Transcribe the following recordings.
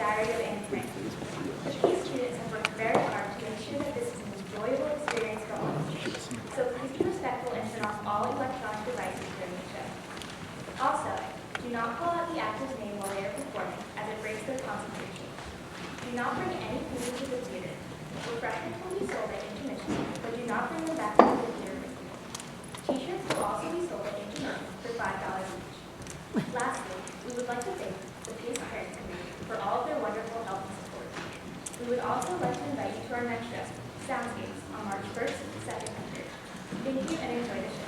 Diary of Anne Frank. The PACE students have worked very hard to make sure that this is an enjoyable experience for all. So please be respectful and turn off all electronic devices during the show. Also, do not call out the actor's name while they are performing, as it breaks their concentration. Do not bring any food into the theater. Refreshments will be sold at intermission, but do not bring them back into the theater with you. T-shirts will also be sold at intermission for $5 each. Lastly, we would like to thank the PACE Parents Committee for all of their wonderful help and support. We would also like to invite you to our next show, Soundscapes, on March 1st, 2nd, and 3rd. Thank you and enjoy the show.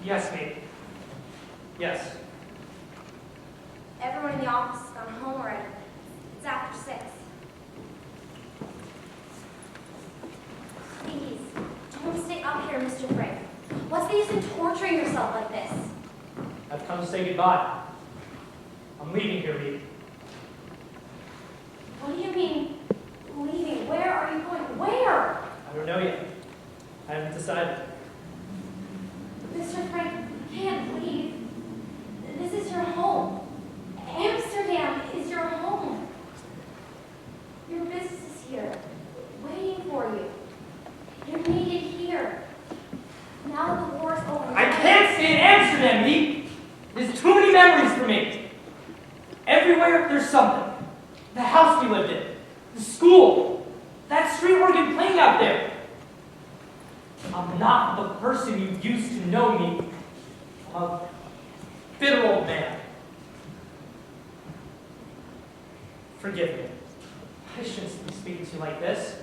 Yes, mate. Yes. Everyone in the office has gone home already. It's after 6. Please, don't stay up here, Mr. Frank. What's the use in torturing yourself like this? I've come to say goodbye. I'm leaving here, Reed. What do you mean, leaving? Where are you going? Where? I don't know yet. I haven't decided. Mr. Frank, you can't leave. This is your home. Amsterdam is your home. Your business is here, waiting for you. You're needed here. Now that the war's over. I can't stay in Amsterdam, Reed. There's too many memories for me. Everywhere, there's something. The house we lived in. The school. That street organ playing out there. I'm not the person you used to know me. I'm a bitter old man. Forgive me. I shouldn't be speaking to you like this.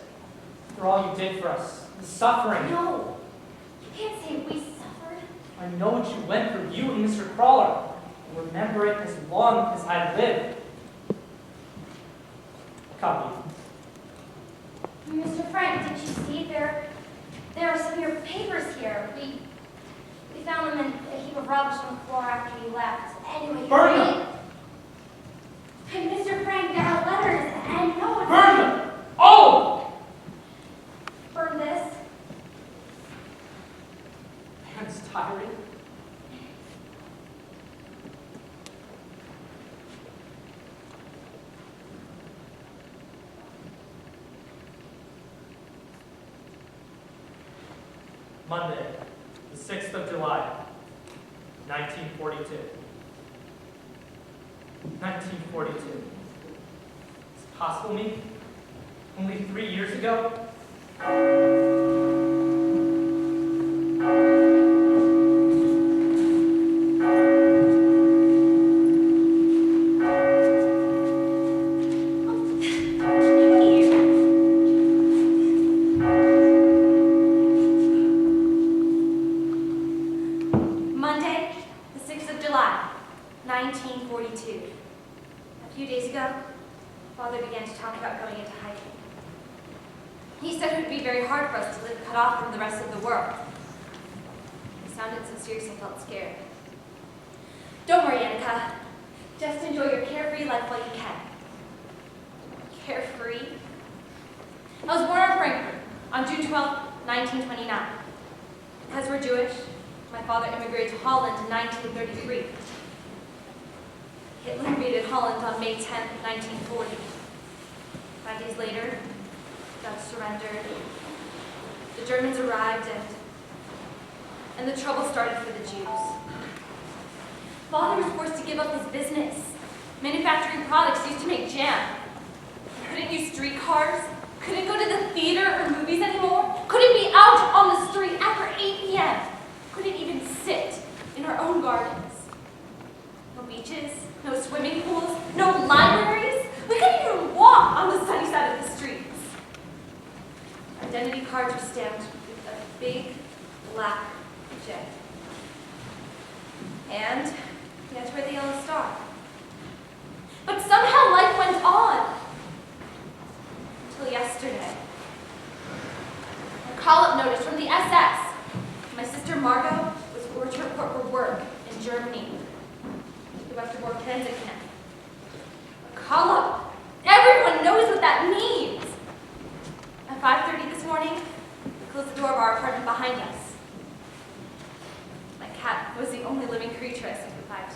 For all you did for us. The suffering. No. You can't say we suffered. I know what you went through, you and Mr. Crawler. I'll remember it as long as I live. Copy. Mr. Frank, did you see there are some of your papers here. We found them in a heap of rubbish on the floor after you left. Anyway, Burn them! And Mr. Frank, there are letters and notes. Burn them! All of them! Burn this. Hands tiring. Monday, the 6th of July, 1942. 1942. Is it possible me? Only 3 years ago? Monday, the 6th of July, 1942. A few days ago, Father began to talk about going into hiding. He said it would be very hard for us to live cut off from the rest of the world. He sounded so serious I felt scared. Don't worry, Annika. Just enjoy your carefree life while you can. Carefree? I was born in Frankfurt on June 12, 1929. Because we're Jewish, my father immigrated to Holland in 1933. Hitler invaded Holland on May 10, 1940. 5 days later, Dutch surrendered. The Germans arrived and the trouble started for the Jews. Father was forced to give up his business. Manufacturing products used to make jam. He couldn't use streetcars, couldn't go to the theater or movies anymore, couldn't be out on the street after 8 p.m., couldn't even sit in our own gardens. No beaches, no swimming pools, no libraries. We couldn't even walk on the sunny side of the streets. Identity cards were stamped with a big black J. And we had to wear the yellow star. But somehow life went on. Until yesterday. A call-up notice from the SS. My sister Margot was ordered to report for work in Germany. The Westerbork transit camp. A call-up. Everyone knows what that means. At 5:30 this morning, we closed the door of our apartment behind us. My cat was the only living creature I said goodbye to.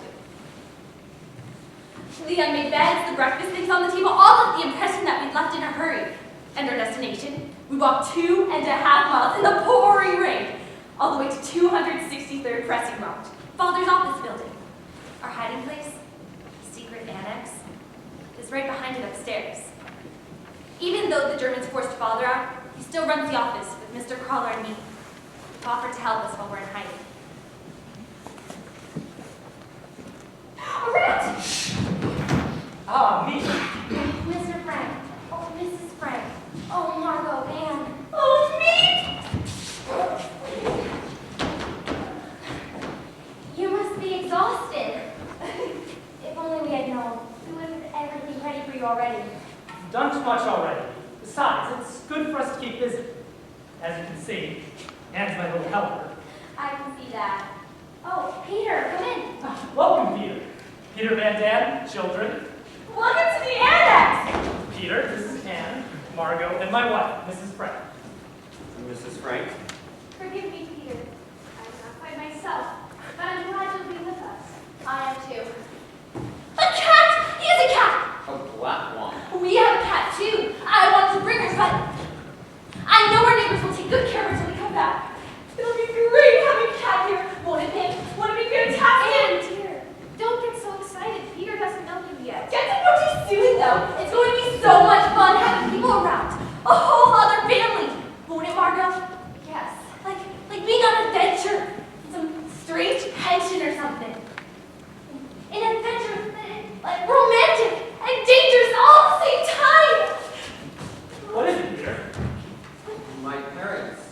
Leon made beds, the breakfast things on the table, all with the impression that we'd left in a hurry. And our destination, we walked 2.5 miles in the pouring rain, all the way to 263rd Pressing Route, Father's office building. Our hiding place, secret annex, is right behind it upstairs. Even though the Germans forced Father out, he still runs the office with Mr. Crawler and me. He offered to help us while we're in hiding. A rat! Ah, me. Mr. Frank. Oh, Mrs. Frank. Oh, Margot, Anne. Oh, me! You must be exhausted. If only we had known. We would have everything ready for you already. You've done too much already. Besides, it's good for us to keep busy. As you can see, Anne's my little helper. I can see that. Oh, Peter, come in. Ah, welcome, Peter. Peter Van Dam, children. Welcome to the annex! Peter, this is Anne, Margot, and my wife, Mrs. Frank. Mrs. Frank? Forgive me, Peter. I'm not quite myself, but I'm glad you'll be with us. I am too. A cat! He has a cat! A black one. We have a cat too. I wanted to bring her, but I know our neighbors will take good care of her till we come back. It'll be great having a cat here, won't it, Pim? Won't it be fantastic? Dear, don't get so excited. Peter doesn't know you yet. Get to know too soon, though. It's going to be so much fun having people around. A whole other family. Won't it, Margot? Yes. Like being on an adventure. Some strange pension or something. An adventure like romantic and dangerous all at the same time. What is it, Peter? My parents.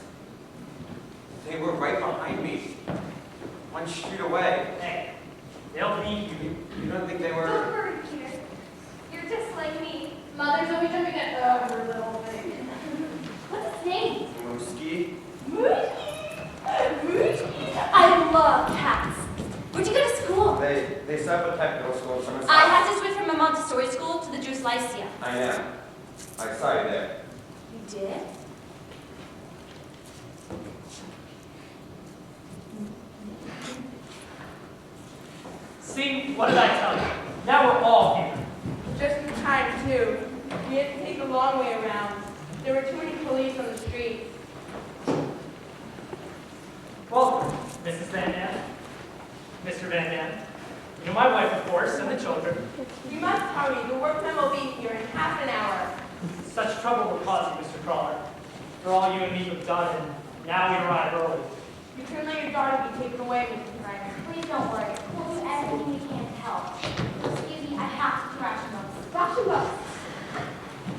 They were right behind me. 1 street away. Hey, they'll be You don't think they Don't were... worry, Peter. You're just like me. Mother's always jumping at every little thing. What's his name? Mooski? I love cats. Where'd you go to school? They set up a technical school in Somerset. I had to switch from a Montessori school to the Jewish Lyceum. I know. I saw you there. You did? See, what did I tell you? Now we're all here. Just in time, too. We had to take a long way around. There were too many police on the street. Mrs. Van Dam, Mr. Van Dam, you know my wife, of course, and the children. You must hurry. The workmen will be here in half an hour. Such trouble will cause you, Mr. Crawler. For all you and me have done, and now we arrive early. You can let your daughter be taken away, Mrs. Frank. Please don't worry. We'll do everything we can to help. Excuse me, I have to ration those. Dr. Wells,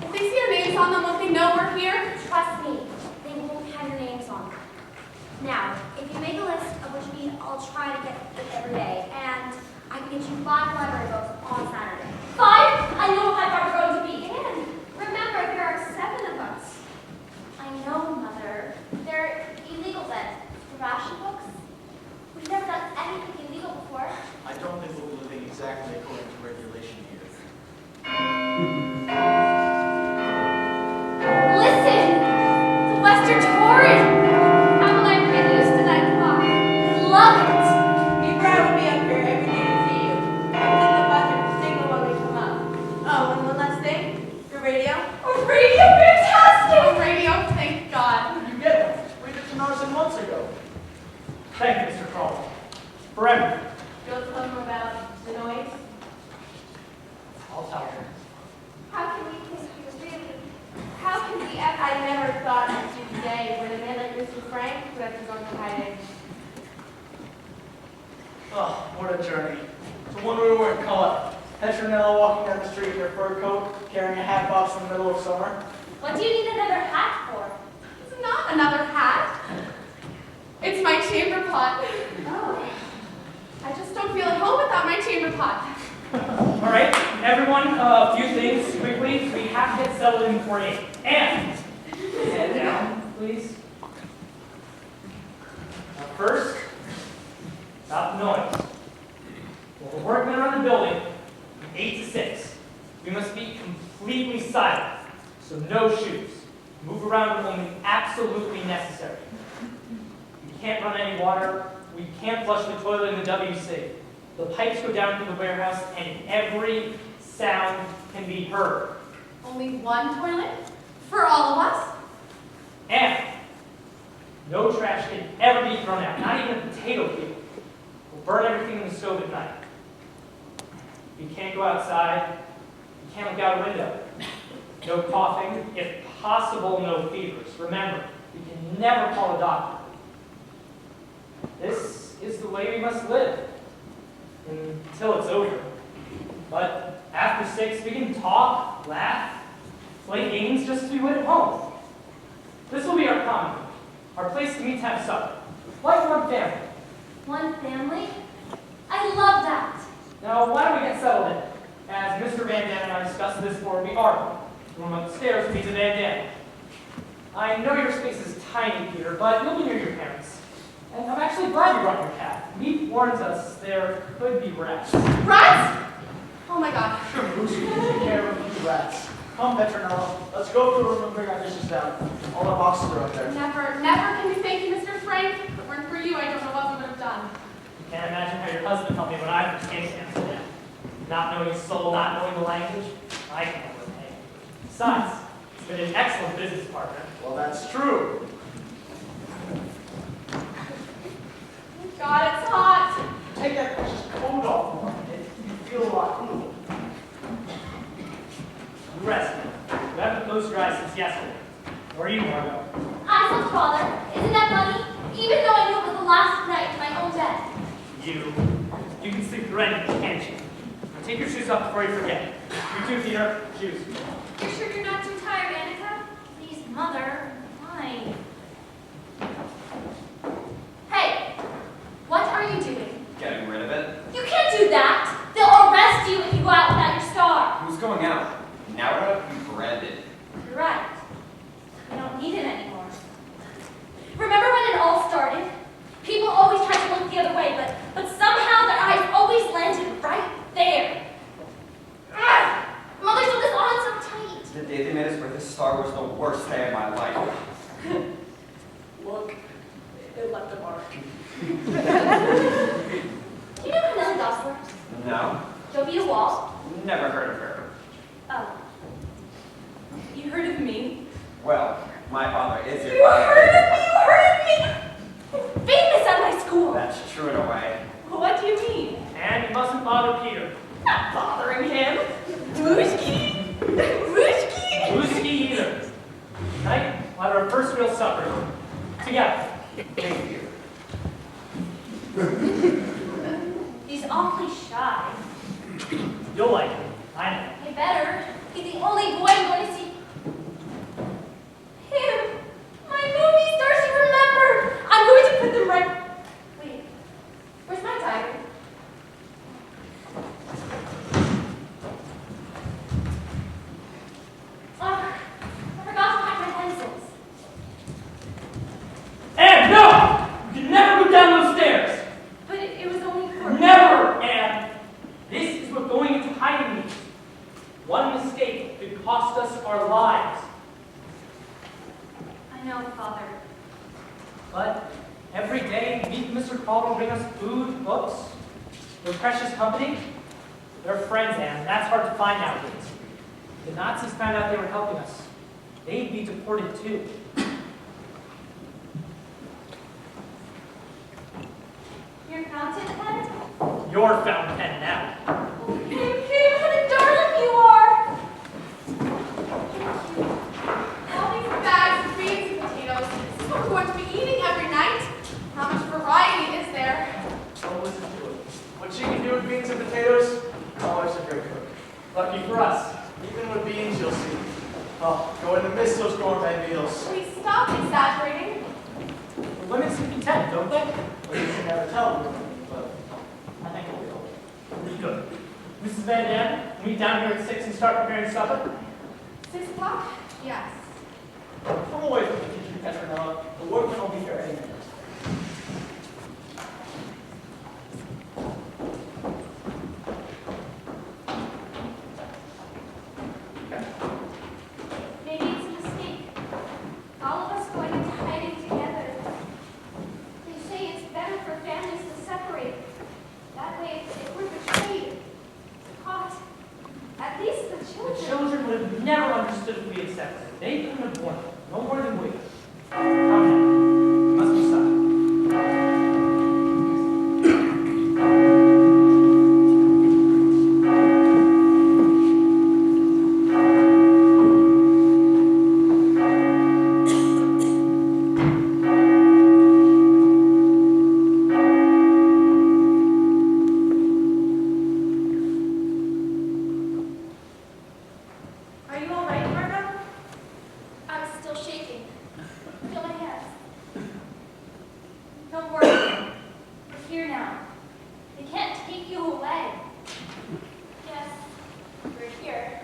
if they see our names on them, won't they know we're here? Trust me, they won't have your names on them. Now, if you make a list of what you need, I'll try to get it every day, and I can get you 5 library books on Saturday. 5? I know what 5 are going to be. And remember, there are 7 of us. I know, Mother. They're illegal then. The ration books? We've never done anything illegal before. I don't think we'll be living exactly according to regulation here. Listen! The Western Torrent! How will I get used to that clock? I love it! Be proud to be up here every day to see you. I click the button to signal when we come up. Oh, and one last thing. Your radio? Oh, radio, fantastic! Oh, radio, thank God. You get it. We did some nursing months ago. Thank you, Mr. Crawler. Forever. You'll tell them about the noise? I'll tell her. How can we kiss you, really? How can we ever? I never thought I'd see the day when a man like Mr. Frank would have to go into hiding. Oh, what a journey. So when we were in co-op, Petronella walking down the street in her fur coat, carrying a hat box in the middle of summer. What do you need another hat for? It's not another hat. It's my chamber pot. Oh. I just don't feel at home without my chamber pot. All right, everyone, a few things quickly. We have to get settled in before 8. And, sit down, please. Now first, stop the noise. While the workmen are in the building, from 8 to 6, we must be completely silent. So no shoes. Move around when only absolutely necessary. We can't run any water. We can't flush the toilet in the WC. The pipes go down to the warehouse, and every sound can be heard. Only one toilet? For all of us? And no trash can ever be thrown out, not even a potato peel. We'll burn everything in the stove at night. You can't go outside. You can't look out a window. No coughing. If possible, no fevers. Remember, you can never call a doctor. This is the way we must live until it's over. But after 6, we can talk, laugh, play games just as we would at home. This will be our common room, our place to meet to have supper, like one family. One family? I love that. Now, why don't we get settled in? As Mr. Van Dam and I discussed this before we are. The room upstairs will be the Van Dam. I know your space is tiny, Peter, but you'll be near your parents. And I'm actually glad you brought your cat. Meat warns us there could be rats. Rats? Oh my God. Who's taking care of these rats? Come, Petronella. Let's go to the room and bring our dishes down. All our boxes are up there. Never, never can we thank you, Mr. Frank. If it weren't for you, I don't know what we would have done. You can't imagine how your husband helped me when I first came to Amsterdam. Not knowing his soul, not knowing the language, I can't repay. Besides, he's been an excellent business partner. Well, that's true. God, it's hot. Take that precious coat off for a minute. You feel a lot cooler. You rest. You haven't closed your eyes since yesterday. Where are you, Margot? I said, Father, isn't that funny? Even though I knew it was the last night in my own bed. You can sleep through anything, can't you? Now take your shoes off before you forget. You too, Peter. Shoes. You're sure you're not too tired, Annika? Please, Mother. Fine. Hey, what are you doing? Getting rid of it? You can't do that. They'll arrest you if you go out without your star. Who's going out? Now you branded. You're right. We don't need it anymore. Remember when it all started? People always tried to look the other way, but somehow their eyes always landed right there. Ugh! Mother sewed this on so tight. The day they made us wear this star was the worst day of my life. Look, it left a mark. Do you know Camilla Gosler? No, Jovial Wall? never heard of her. Oh. You heard of me? Well, my father is your You father. heard of me! You heard of me! I'm famous at my school. Tonight, we'll have our first real supper. Together. Thank you. He's awfully shy. You'll like him. I know. I better. He's the only boy I'm going to see. Him! My movie stars you remember! I'm going to put them right... Wait. Where's my diary? I forgot to pack my pencils. Anne, no! You can never go down those stairs! But it was only for... Never, Anne! This is what going into hiding means. One mistake could cost us our lives. I know, Father. But every day, meet Mr. Caldwell bring us food, books, their precious company. They're friends, Anne. That's hard to find nowadays. The Nazis found out they were helping us. They'd be deported too. Your fountain pen? Your fountain pen now. Kim, what a darling you are! All these bags of beans and potatoes. This is what we're going to be eating every night. How much variety is there? Don't listen to it. What she can do with beans and potatoes, always a great cook. Lucky for us. Even with beans, you'll see. Oh, going to miss those gourmet meals. Please stop exaggerating. The women seem content, don't they? Well, you can never tell, but I think it will. Really good. Mrs. Van Dam, meet down here at 6 and start preparing supper. 6 o'clock? Yes. Come away from the kitchen, Petronella. The workmen will be here any minute. Maybe it's a mistake. All of us going into hiding together. They say it's better for families to separate. That way, if we're betrayed, caught, at least the The children. children would have never understood if we had separated. They couldn't have borne it, no more than we. Come now. Must be silent. Are you all right, Margot? I'm still shaking. Feel my hands. Don't worry. We're here now. They can't take you away. Yes, we're here.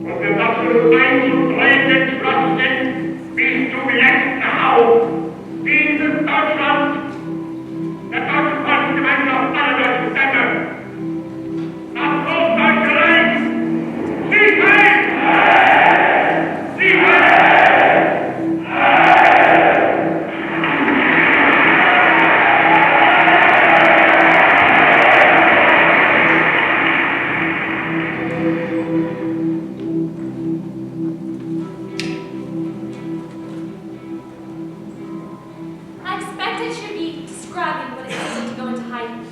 Und wir lassen einzubrechen trotzdem, bist du jetzt auf. Dieses Deutschland, der deutsche Volksgemeinschaft aller deutschen Stämme, das Großdeutsche Reich, Sieg heil! Sieg heil! I expected you to be describing what it feels like to go into hiding.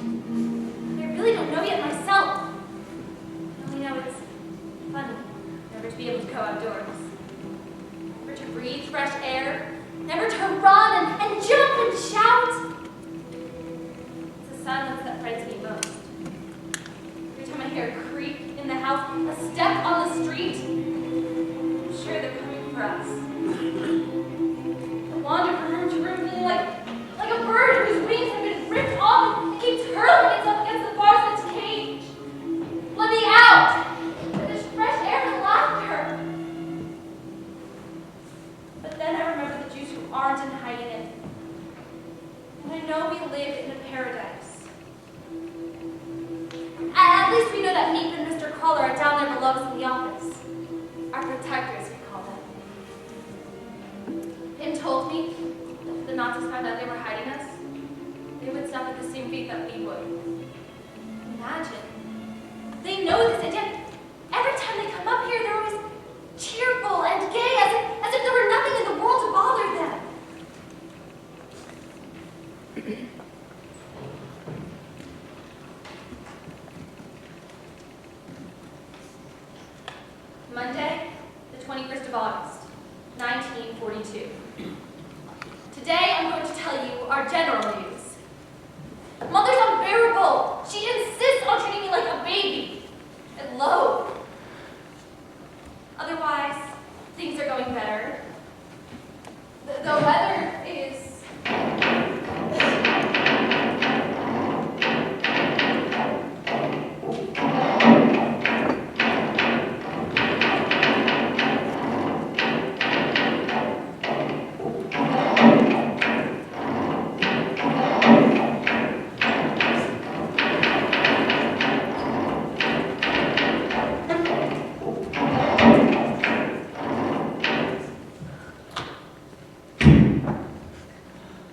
I really don't know yet myself. I only know it's funny never to be able to go outdoors. Never to breathe fresh air. Never to run and jump and shout. It's the silence that frightens me most. Every time I hear a creak in the house, a step on the street, I'm sure they're coming for us. I wander from room to room feeling like a bird whose wings have been ripped off and keeps hurling itself against the bars of its cage. Let me out! There's fresh air and laughter. But then I remember the Jews who aren't in hiding it. And I know we live in a paradise. At least we know that Meep and Mr. Crawler are down there below us in the office. Our protectors, we call them. Pim told me that if the Nazis found out they were hiding us, they would suffer the same fate that we would. Imagine. They know this, and yet every time they come up here, they're always cheerful and gay, as if there were nothing in the world to bother them. Monday, the 21st of August, 1942. Today I'm going to tell you our general news. Mother's unbearable. She insists on treating me like a baby. And low. Otherwise, things are going better. The weather is...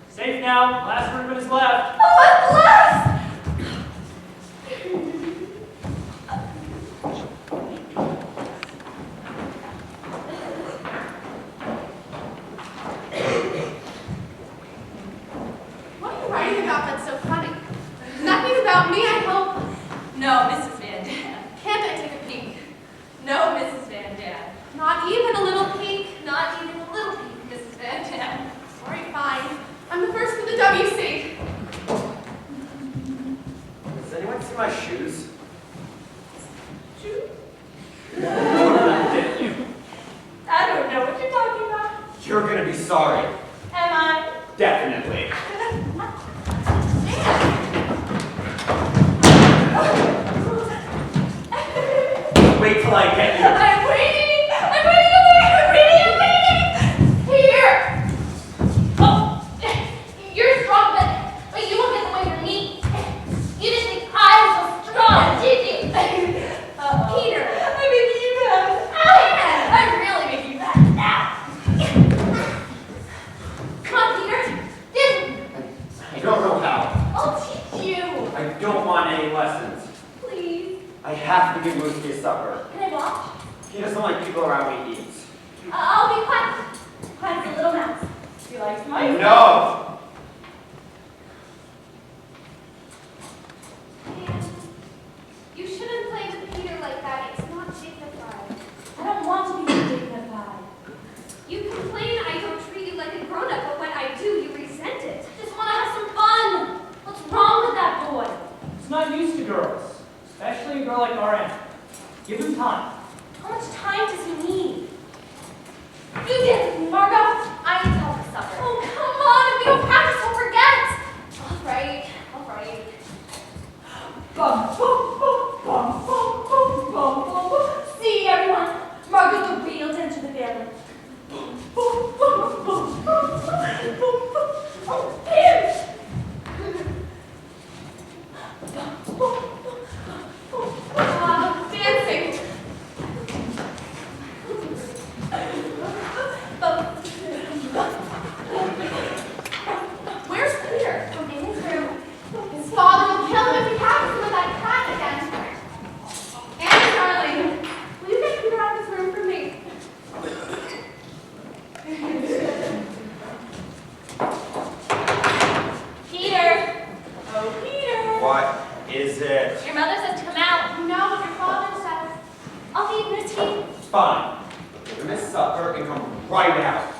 Safe now. Last room is left. Oh, at last! What are you writing about that's so funny? Nothing about me, I hope. No, Mrs. Van Dam. Can't I take a peek? No, Mrs. Van Dam. Not even a little peek? Not even a little peek, Mrs. Van Dam. All right, fine. I'm the first for the WC. Does anyone see my shoes? I don't know what you're talking about. You're gonna be sorry. Am I? Definitely. Wait till I get you. I'm waiting! I'm waiting! I'm waiting! I'm waiting! Here! Oh, you're strong, but you won't get the way for me. You didn't think I was so strong, did you? Peter, I'm making you mad. I'm really making you mad now. Come on, Peter. I don't know how. I'll teach you. I don't want any lessons. Please. I have to give Lucy a supper. Can I watch? He doesn't like people around me eats. I'll be quiet. Quiet as a little mouse. She likes mice. No! And you shouldn't play with Peter like that. It's not dignified. I don't want to be dignified. You complain I don't treat you like a grown-up, but when I do, you resent it. Just want to have some fun. What's wrong with that boy? He's not used to girls, especially a girl like RN. Give him time. How much time does he need? You dance with me, Margot. I need to help with supper. Oh, come on. If we don't practice, we'll forget. All right. All right. Bum, bum, bum, bum, bum, bum, bum, bum, bum. See, everyone. Margot's the real dancer of the family. Bum, bum, bum, bum, bum, bum, bum, bum. Oh, Pim! Bum, bum, bum, bum, bum. Dancing. Where's Peter? In his room. His father will kill him if he happens with that cat again. Annie, darling, will you get Peter out of his room for me? Peter! Oh, Peter! What is it? Your mother says to come out. You know what your father says. I'll feed Miss T. Fine. Give him his supper and come right out.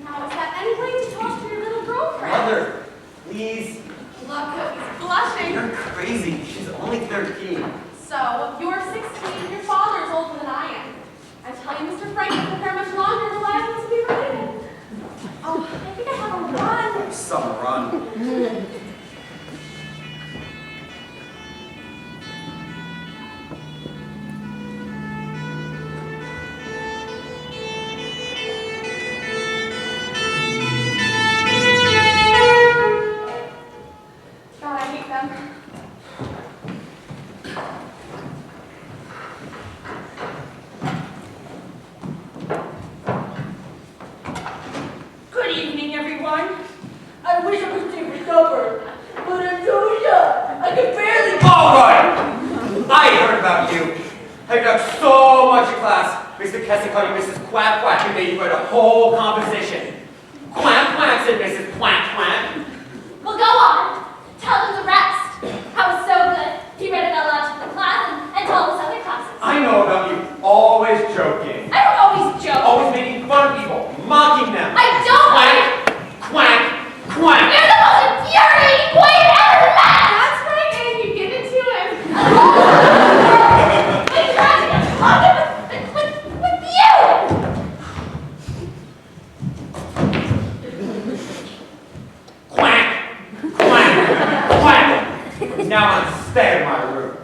Now, is that any way to talk to your little girlfriend? Mother, please. Look, he's blushing. You're crazy. She's only 13. So, you're 16, your father's older than I am. I tell you, Mr. Frank isn't there much longer to allow us to be related. Oh, I think I have a run. Some run. God, I hate them. Good evening, everyone. I wish I could stay for supper, but I'm so young. I can barely. All right. I heard about you. I talked so much in class. Mr. Kessie called you Mrs. Quack Quack and made you write a whole composition. Quack Quack said Mrs. Quack Quack. Well, go on. Tell now want to stay in my room.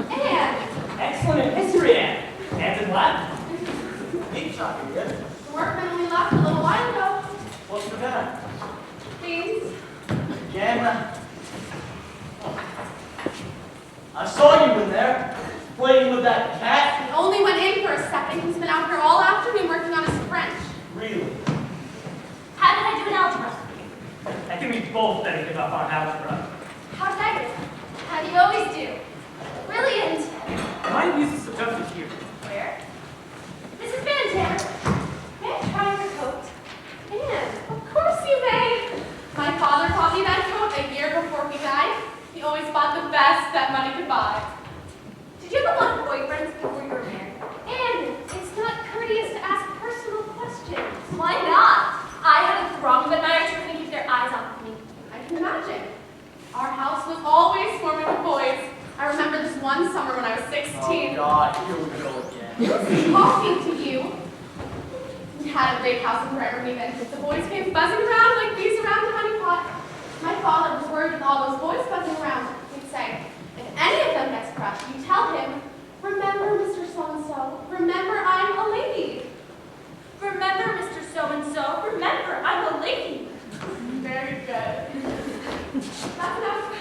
Anne, Excellent in history, Anne. And in Latin. Pete's not here yet. the workman only left a little while ago. What's for dinner? Please. Again. I saw you in there, playing with that cat. He only went in for a second. He's been out here all afternoon working on his French. Really? How did I do in algebra? I think we both better give up on algebra. How did I do? How do you always do? Brilliant. Why use the subjunctive here? Where? Mrs. Bantan, may I try your coat? Anne, of course you may. My father bought me that coat a year before he died. He always bought the best that money could buy. Did you have a lot of boyfriends before you were married? And it's not courteous to ask personal questions. Why not? I had a throng of admirers who couldn't keep their eyes off me. I can imagine. Our house was always swarming with boys. I remember this one summer when I was 16. Oh, God, here we go again. Who's talking to you? We had a big house in Bremerhaven even. The boys came buzzing around like bees around the honey pot. My father was worried with all those boys buzzing around. He'd say, if any of them gets crushed, you tell him, remember, Mr. So-and-so, remember I'm a lady. Remember, Mr. So-and-so, remember, I'm a lady. Very good. That's enough.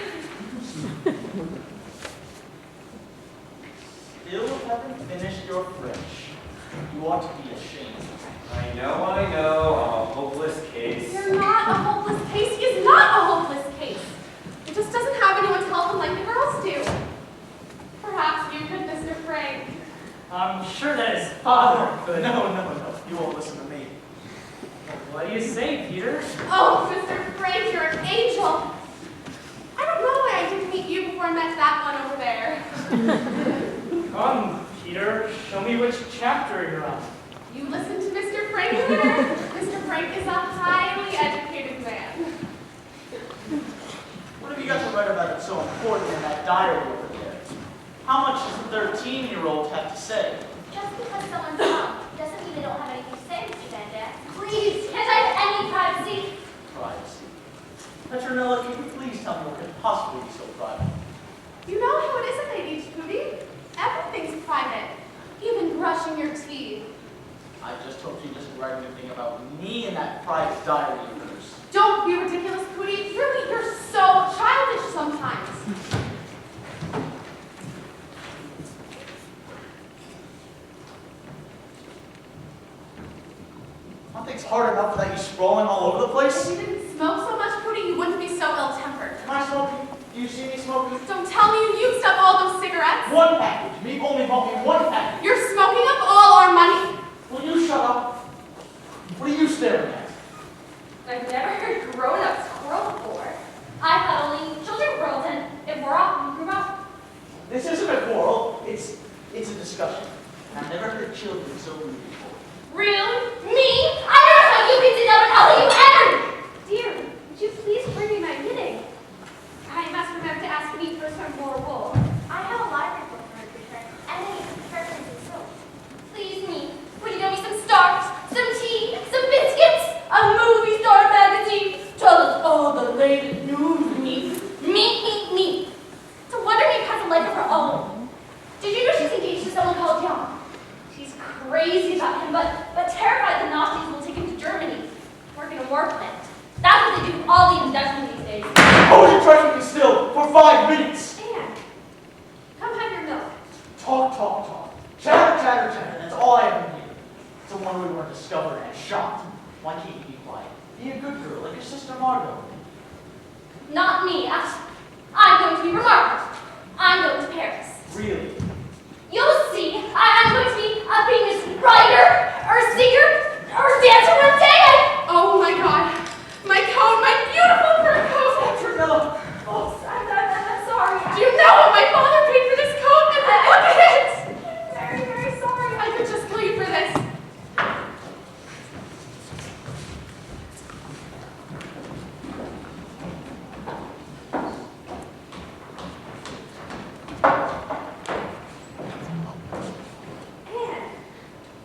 Still haven't finished your French. You ought to be ashamed. I know, I'm a hopeless case. You're not a hopeless case. He is not a hopeless case. He just doesn't have anyone to help him like the girls do. Perhaps you could, Mr. Frank. I'm sure that his father could. No. You won't listen to me. What do you say, Peter? Oh, Mr. Frank, you're an angel. I don't know why I didn't meet you before I met that one over there. Come, Peter, show me which chapter you're on. You listen to Mr. Frank there? Mr. Frank is a highly educated man. What have you got to write about it so important in that diary over there? How much does the 13-year-old have to say? Just because someone's young doesn't mean they don't have anything to say, Mr. Van Dam. Please, can't I have any privacy? Privacy. Petronella, can you please tell me what could possibly be so private? You know how it is at that age, Cootie. Everything's private. Even brushing your teeth. I just hope she doesn't write anything about me in that private diary of hers. Don't be ridiculous, Cootie. Really, you're so childish sometimes. Nothing's hard enough without you sprawling all over the If place. you didn't smoke so much, Cootie, you wouldn't be so ill-tempered. Am I smoking? Do you see me smoking? Don't tell me you used up all those cigarettes. One package. Me only bought me one package. You're smoking up all our money. Will you shut up? What are you staring at? I've never heard grown-ups quarrel before. I thought only children quarreled, and if we're off, we grew up. This isn't a quarrel. It's a discussion. I've never heard children so rude before. Really? Me? I never thought you kids did that, but I'll let you ever! Dear, would you please bring me my knitting? I must remember to ask me for some more wool. I have a library book for her to return, and I need some curtains and soap. Please, me, would you get me some stars, some tea, some biscuits, a movie star magazine? Tell us all the latest news, me. It's a wonder he has a life of her own. Did you know she's engaged to someone called Jan? She's crazy about him, but terrified the Nazis will take him to Germany, work in a war plant. That's what they do with all these Dutchmen these days. Hold your trifling still for 5 minutes. Anne, come have your milk. Talk. Chatter. That's all I ever hear. It's a wonder we weren't discovered and shot. Why can't you be quiet? Be a good girl like your sister Margot. Not me. I'm going to be remarkable. I'm going to Paris. Really? You'll see. I'm going to be a famous writer, or singer, or dancer one day. Oh my God. My coat, my beautiful fur coat. Petronella! Oh, I'm sorry. Do you know what my father paid for this coat? And look at it. I'm very, very sorry. I could just kill you for this. Anne,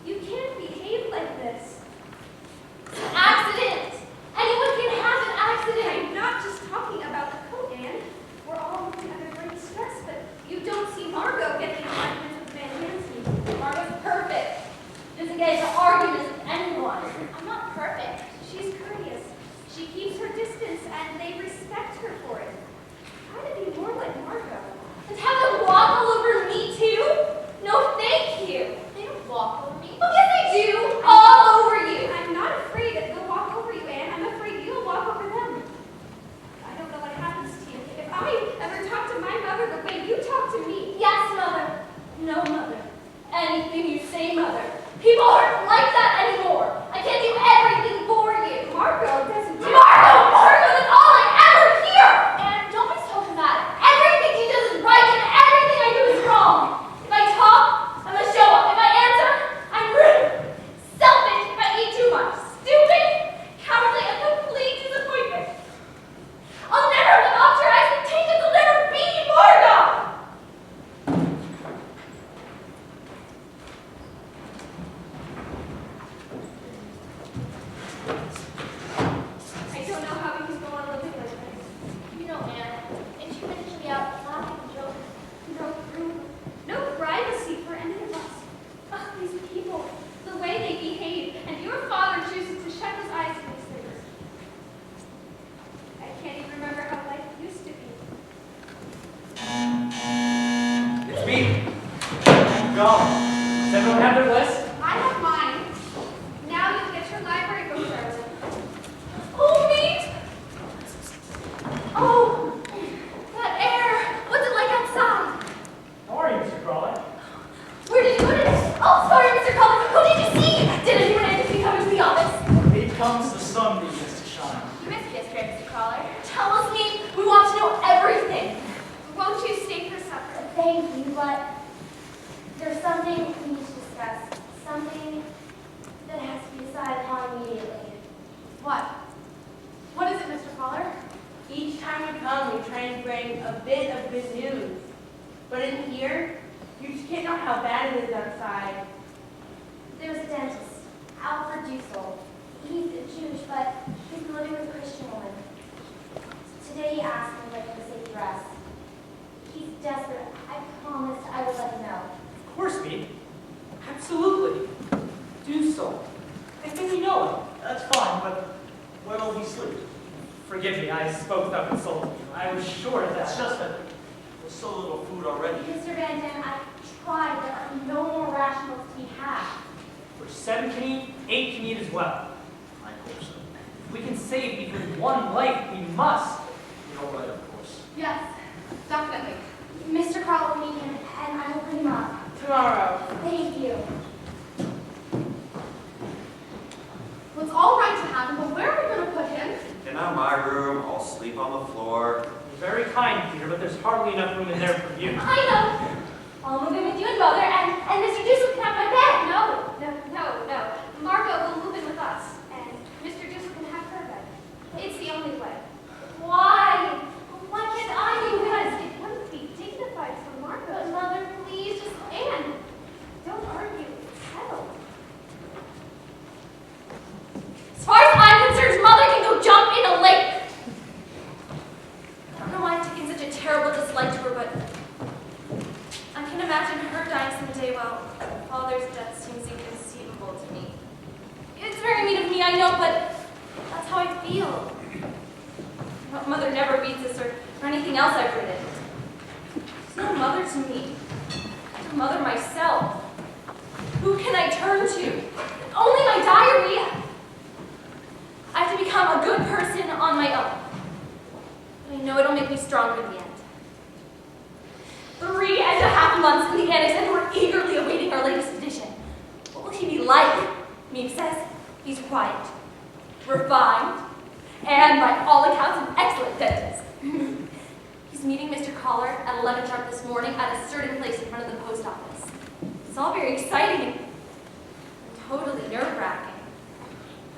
you can't behave like this. and they respect her for it. Try to be more like Marco. And have them walk all over me too? No, thank you. They don't walk over me. Oh, yes, they do. All over you. I'm not afraid that they'll walk over you, Anne. I'm afraid you'll walk over them. I don't know what happens to you. If I ever talk to my mother the way you talk to me. Yes, Mother. No, Mother. Anything you say, Mother. People aren't like that anymore. I can't do everything for you. Marco doesn't do Marco, that's all I ever hear. And don't be so dramatic. Everything he does is right and everything I do is wrong. If I talk, I'm a show up. If I answer, I'm rude. Selfish if I eat too much. Stupid, cowardly, a complete disappointment. I'll never live up to your expectations. I'll never be Marco. I don't know how we can go on living like this. You know, Anne, and she mentioned me out laughing and joking. No room, no privacy for any of us. Ugh, these people, the way they behave, and your father chooses to shut his eyes to these things. I can't even remember how life used to be. It's me. Go. Does everyone have their list? I have mine. Now you'll get your library book, Charlotte. Oh, neat! Oh, that air! What's it like outside? How are you, Mr. Crawley? Where did you put it? Oh, sorry, Mr. Collins. Who did you see? Did anyone entity come into the office? It comes the sun begins to shine. You missed yesterday, Mr. Caller. Tell us, neat. We want to know everything. Won't you stay for supper? Thank you, but there's something we need to discuss. Something that has to be decided upon immediately. What? What is it, Mr. Caller? Each time we come, we try and bring a bit of good news. But in here, you just can't know how bad it is outside. There's a dentist, Alfred Dussel. He's Jewish, but he's been living with a Christian woman. Today he asked me if I could safe dress. He's desperate. I promised I would let him know. Of course, me. Absolutely. Do so. I think we know him. That's fine, but where'll he sleep? Forgive me, I spoke without consulting you. I was sure that. It's just that there's so little food already. Mr. Van Dam, I tried. There are no more rationals to be had. For 7 can eat, 8 can eat as well. I hope so. If we can save even one life, we must. You're right, of course. Yes, definitely. Mr. Carl will meet him, and I will put him up. Tomorrow. Thank you. Well, it's all right to have him, but where are we going to put him? In my room, I'll sleep on the floor. You're very kind, Peter, but there's hardly enough room in there for you. I know. I'll move in with you and Mother, and Mr. Dussel can have my bed. No. Marco will move in with us, and Mr. Dussel can have her bed. It's the only way. Why? Why can't I do Because this? it wouldn't be dignified for Marco. But Mother, please, just Anne, don't argue. It's settled. as far as I'm concerned, Mother can go jump in a lake. I don't know why I've taken such a terrible dislike to her, but I can imagine her dying someday while Father's death seems inconceivable to me. It's very mean of me, I know, but that's how I feel. Mother never reads this or anything else I've written. She's no mother to me. I'm a mother myself. Who can I turn to? Only my diary. I have to become a good person on my own. But I know it'll make me stronger in the end. 3.5 months in the annex, and we're eagerly awaiting our latest edition. What will he be like? Meep says he's quiet, refined, and by all accounts, an excellent dentist. He's meeting Mr. Collar at 11 sharp this morning at a certain place in front of the post office. It's all very exciting and totally nerve-wracking.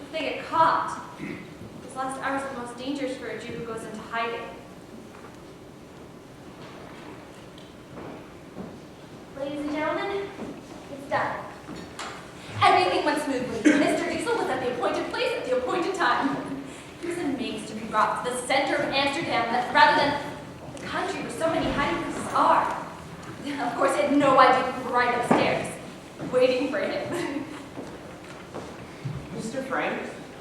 If they get caught, these last hours are the most dangerous for a Jew who goes into hiding. Ladies and gentlemen, it's done. Everything went smoothly. Mr. Dussel was at the appointed place at the appointed time. He was amazed to be brought to the center of Amsterdam rather than the country where so many hiding places are. Of course, I had no idea we were right upstairs, waiting for him. Mr. Frank?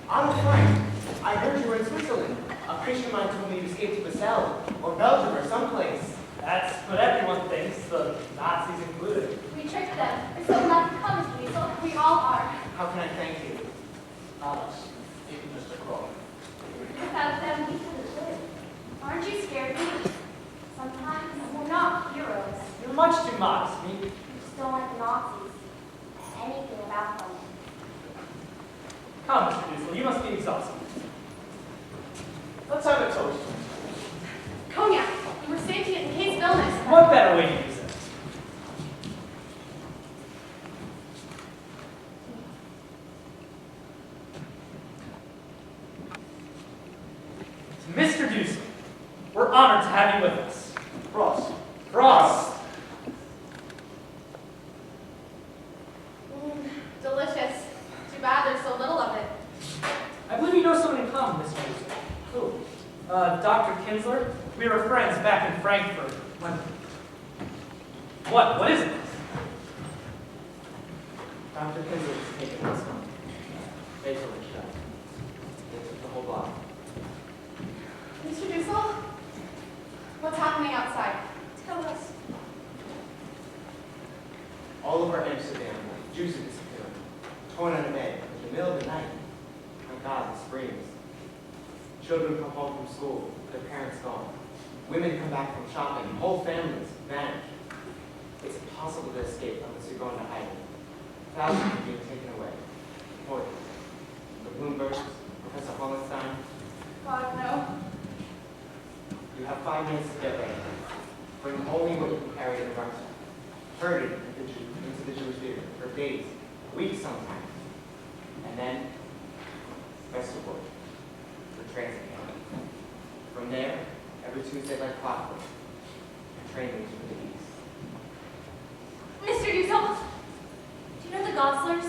I'm Frank. I heard you were in Switzerland. A Christian mine told me you escaped to Basel, or Belgium, or someplace. That's what everyone thinks, the Nazis included. We tricked them. We're so lucky, come, Mr. Weasel. We all are. How can I thank you? Alex, even Mr. Crow. Without them, we couldn't live. Aren't you scared, me? Sometimes we're not heroes. You're much too modest, me. We just don't like the Nazis. Anything about them. Come, Mr. Dussel, you must be exhausted. Let's have a toast. Cognac. We're saving it in case of illness. What better way to use it? Mr. Dussel, we're honored to have you with us. Ross. Frost! Delicious. Too bad there's so little of it. I believe you know someone in common, Mr. Dussel. Who? Dr. Kinsler? We were friends back in Frankfurt when... What is it? Dr. Kinsler was taken this one. They took the shot. They took the whole block. Mr. Dussel? What's happening outside? Tell us. All over Amsterdam, Jews are disappearing. Torn on a bed in the middle of the night. My God, the screams. Children come home from school, their parents gone. Women come back from shopping, whole families vanish. It's impossible to escape unless you're going to hiding. Thousands are being taken away. Reporters. The Bloombergs, Professor Hollenstein. God, no. You have 5 minutes to get ready. Bring only what you can carry in the rucksack. Herd it into the Jewish theater for days, weeks sometimes. And then, Westerbork, for transit camp. From there, every Tuesday like clockwork, a train leaves for the east. Mr. Dussel, do you know the Goslers?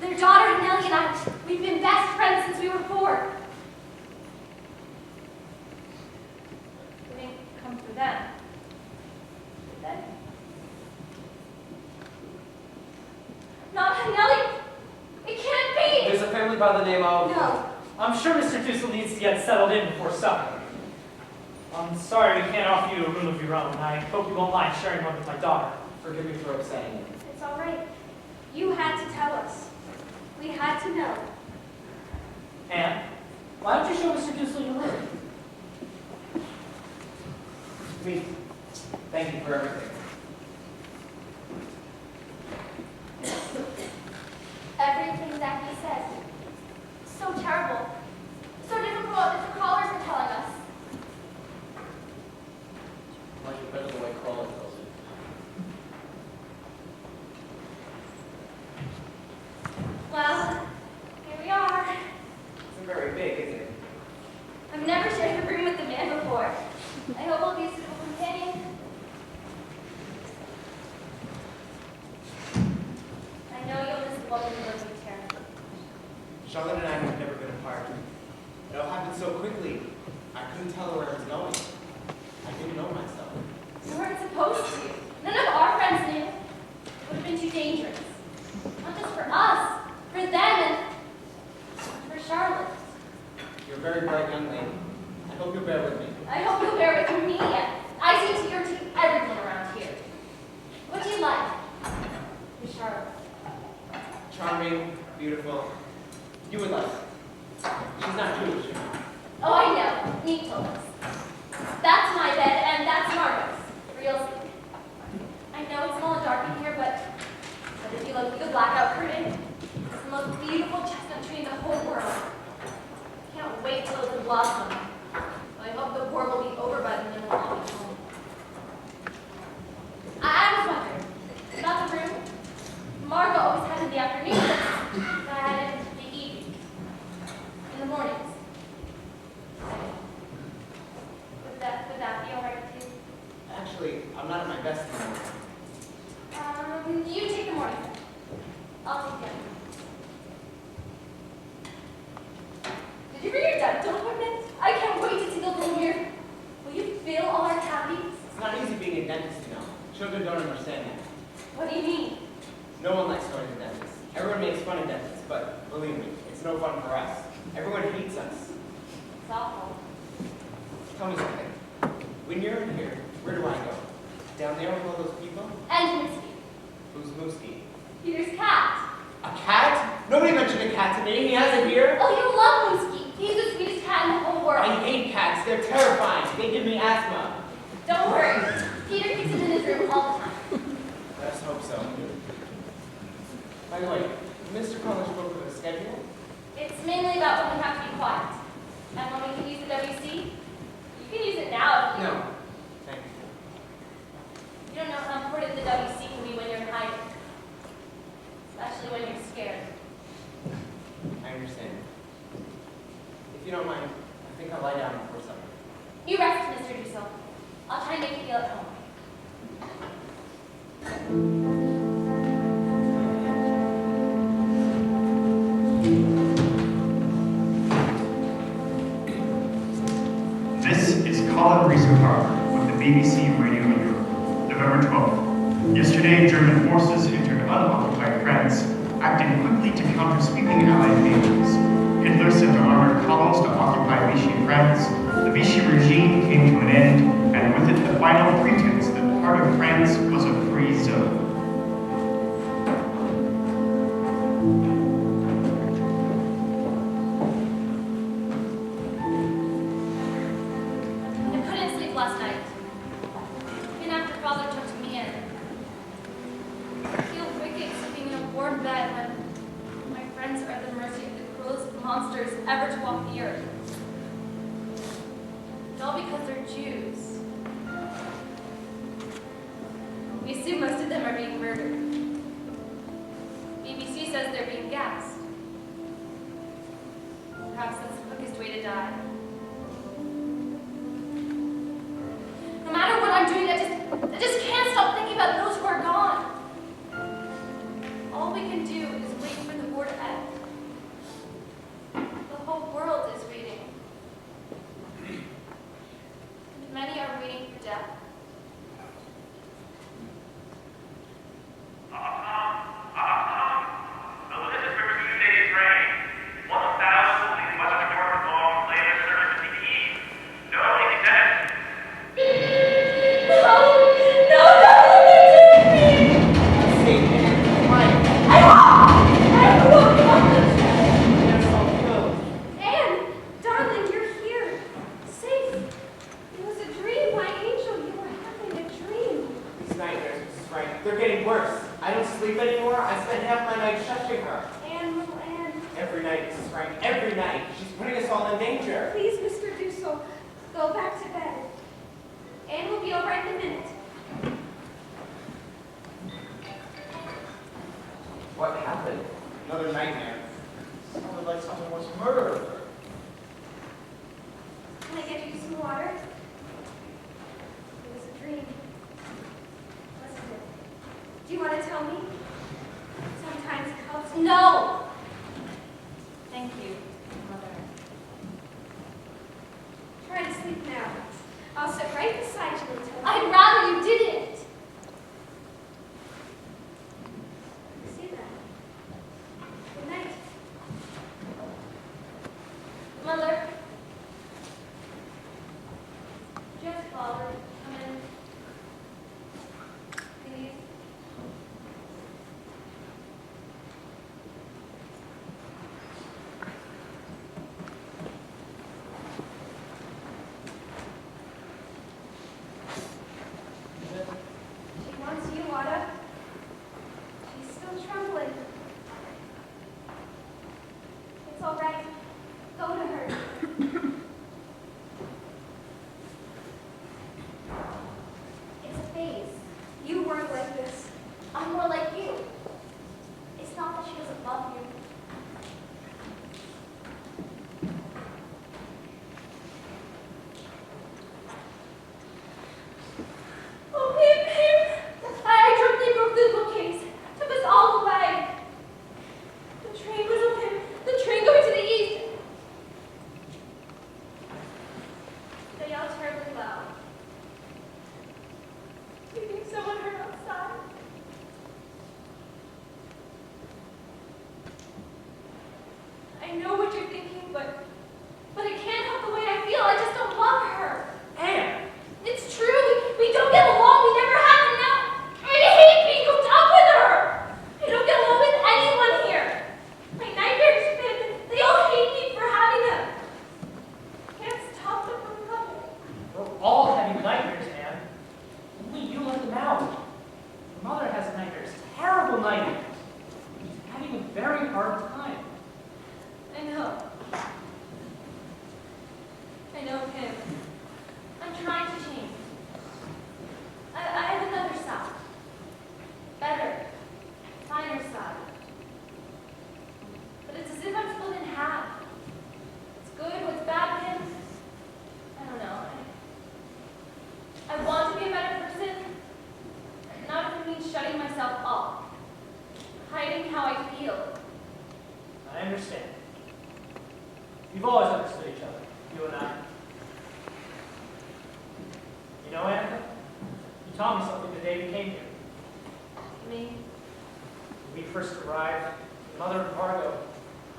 Their daughter, Nellie, and I, we've been best friends since we were 4. We didn't come for them. Did they? Not Nellie! It can't be! There's a family by the name of... No. I'm sure Mr. Dussel needs to get settled in before supper. I'm sorry we can't offer you a room of your own. I hope you won't mind sharing one with my daughter. Forgive me for upsetting you. It's all right. You had to tell us. We had to know. Anne, why don't you show Mr. Dussel your room? Me, thank you for everything. Everything that he said. So terrible. So different from what the callers were telling us. Like it better the way Crawler tells it. Well, here we are. It's very big, isn't it? I've never shared a room with a man before. I hope I'll be a suitable companion. I know you'll miss the woman who lives with Tara. Charlotte and I have never been apart. It all happened so quickly. I couldn't tell her where I was going. I didn't know myself. You weren't supposed to. None of our friends knew. It would have been too dangerous. Not just for us, for them, and for Charlotte. You're a very bright young lady. I hope you'll bear with me. I hope you'll bear with me. I seem to irritate everyone around here. What do you like? Miss Charlotte. Charming, beautiful. You would like her. She's not Jewish, you know. Oh, I know. Nick told us. That's my bed, and that's Margot's. Real sleep. I know it's a little dark in here, but if you look through the blackout curtain, it's the most beautiful chestnut tree in the whole world. I can't wait till it's in blossom. I hope the war will be over by then and we'll all be home. I was wondering about the room. Margot always had it in the afternoon, but I had it in the evening. In the mornings. Would that be all right too? Actually, I'm not at my best anymore. You take the morning. I'll take the afternoon. Did you bring your dental equipment? I can't wait to see the room here. Will you fill all our cavities? It's not easy being a dentist, you know. Children don't understand that. What do you mean? No one likes going to the dentist. Everyone makes fun of dentists, but believe me, it's no fun for us. Everyone hates us. It's awful. Tell me something. When you're in here, where do I go? Down there with all those people? And Mooski. Who's Mooski? Peter's cat. A cat? Nobody mentioned a cat to me. He has it here. Oh, you love Mooski. He's the sweetest cat in the whole world. I hate cats. They're terrifying. They give me asthma. Don't worry. Peter keeps him in his room all the time. Let's hope so. By the way, Mr. Collins spoke of a schedule? It's mainly about when we have to be quiet. And when we can use the WC, you can use it now if you... No. Thank you. You don't know how important the WC can be when you're hiding. Especially when you're scared. I understand. If you don't mind, I think I'll lie down before supper. You rest, Mr. Dussel. I'll try and make you feel at home. This is Colin Riesenhardt with the BBC Radio Europe, November 12th. Yesterday, German forces entered unoccupied France, acting quickly to counter sweeping Allied invasions. Hitler sent armored columns to occupy Vichy France. The Vichy regime came to an end, and with it the final pretense that part of France was a free zone. I couldn't sleep last night. Even after Father took me in. I feel wicked sleeping in a warm bed when my friends are at the mercy of the cruelest monsters ever to walk the earth. It's all because they're Jews. We assume most of them are being murdered. BBC says they're being gassed. Perhaps that's the quickest way to die. No matter what I'm doing, I just can't stop thinking about those who are gone. All we can do is wait for the war to end. The whole world is waiting. And many are waiting for death. Anne, darling, you're here. Safe. It was a dream, my angel. You were having a dream. These nightmares, Mrs. Wright, they're getting worse. I don't sleep anymore. I spend half my night shushing her. Anne, little Anne. Every night, Mrs. Wright, every night. She's putting us all in danger. Please, Mr. Dussel, go back to bed. Anne will be all right in a minute. What happened? Another nightmare. Sounded like someone was murdered. Can I get you some water? It was a dream. Wasn't it? Do you want to tell me? Sometimes cubs... No! Thank you, Mother. Try to sleep now. I'll sit right beside you until... I'd rather you didn't. See that? Good night. Mother. Just Father, come in. Please. She wants you, Wada. She's still trembling. It's all right. Go to her. understood each other, you and I. You know, Anna, you taught me something the day we came here. Me? When we first arrived, Mother and Margot,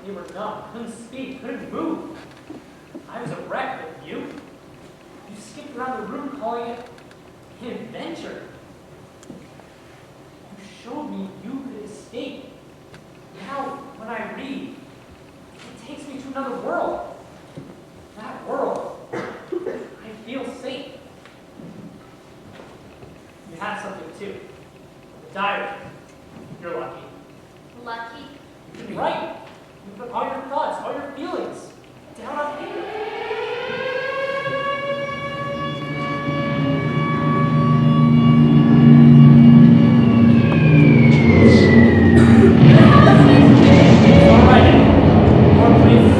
they were numb, couldn't speak, couldn't move. I was a wreck, but you skipped around the room calling it an adventure. You showed me you could escape. Now, when I read, it takes me to another world. That world, I feel safe. You have something too. The diary. You're lucky. Lucky? You can write. You put all your thoughts, all your feelings down on paper. All right. More, please.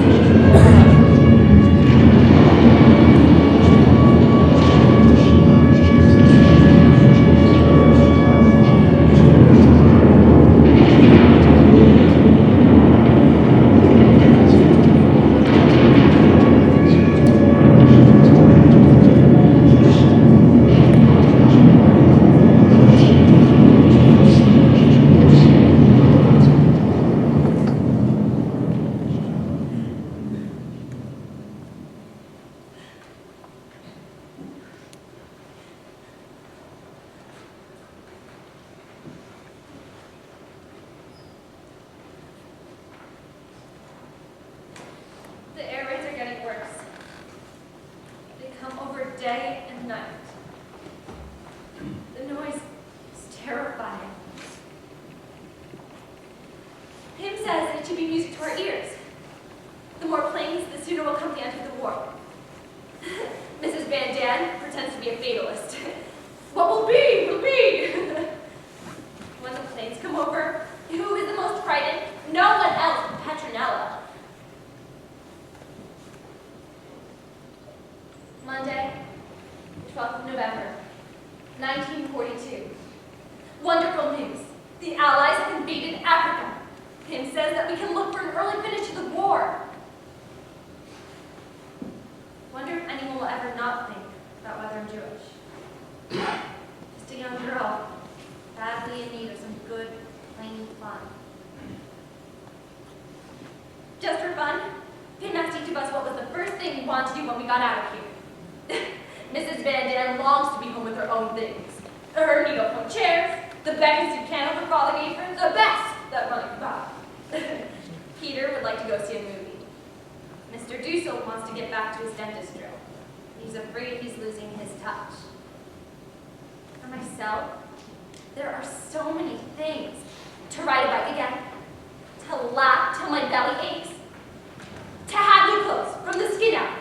The air raids are getting worse. They come over day and night. The noise is terrifying. Pim says it should be music to our ears. The more planes, the sooner we'll come to the end of the war. Mrs. Van Dam pretends to be a fatalist. What will be, will be. When the planes come over, who is the most frightened? No one else but Petronella. Monday, 12th of November, 1942. Wonderful news. The Allies have invaded Africa. Pim says that we can look for an early finish to the war. Wonder if anyone will ever not think about whether I'm Jewish. Just a young girl, badly in need of some good, plain fun. Just for fun, Pim asked each of us what was the first thing we wanted to do when we got out of here. Mrs. Van Dam longs to be home with her own things. Her needle-foam chairs, the Beckensy piano her father gave her, the best that money could buy. Peter would like to go see a movie. Mr. Dussel wants to get back to his dentist drill. He's afraid he's losing his touch. For myself, there are so many things. To ride a bike again, to laugh till my belly aches, to have new clothes from the skin out,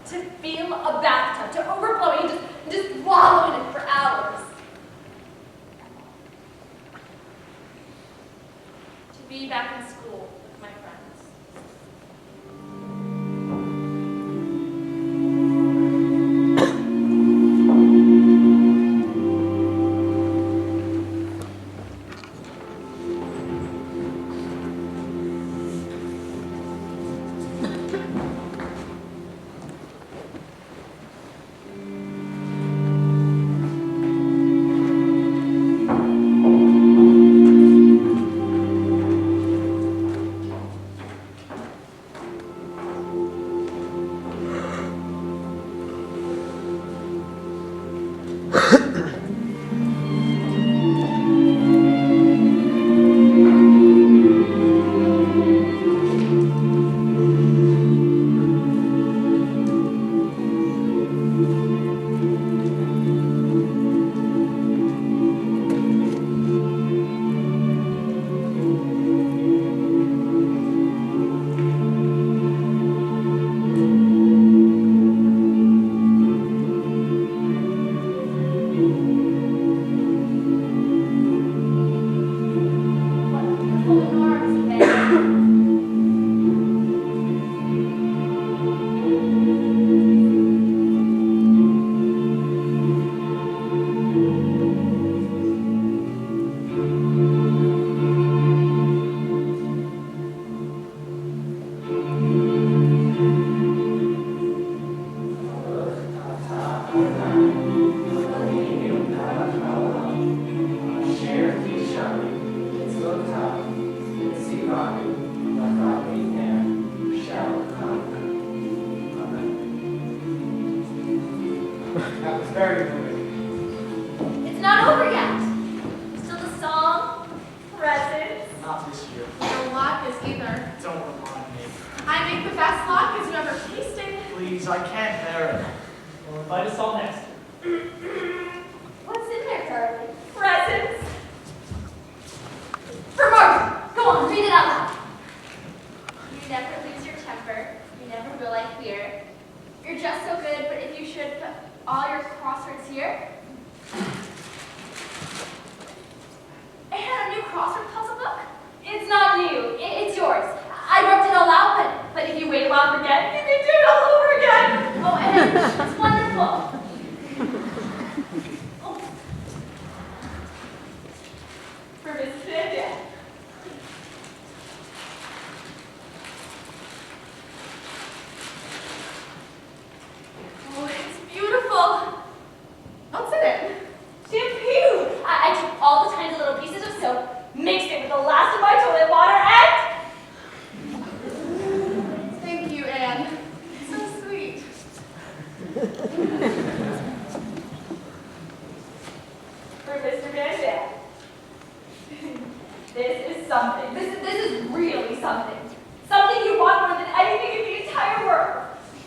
to feel a bathtub, to overflowing and just wallow in it for hours. To be back in school with my friends. very moving. It's not over yet. Still the song, presents. Not this year. No latkes either. Don't remind me. I make the best latkes you ever tasted. Please, I can't bear it. Well, invite us all next. What's in there, Charlie? Presents. For Margaret, go on, read it out loud. You never lose your temper. You never will like fear. You're just so good, but if you should put all your crosswords here. I had a new crossword puzzle book. It's not new. It's yours. I worked it all out, but if you wait a while and forget, you can do it all over again. Oh, and it's wonderful. Oh. For Mrs. Van Dam. Oh, it's beautiful. What's in it? Shampoo! I took all the tiny little pieces of soap, mixed it with the last of my toilet water, and... Thank you, Anne. So sweet. For Mr. Van Dam. This is something. This is really something. Something you want more than anything in the entire world.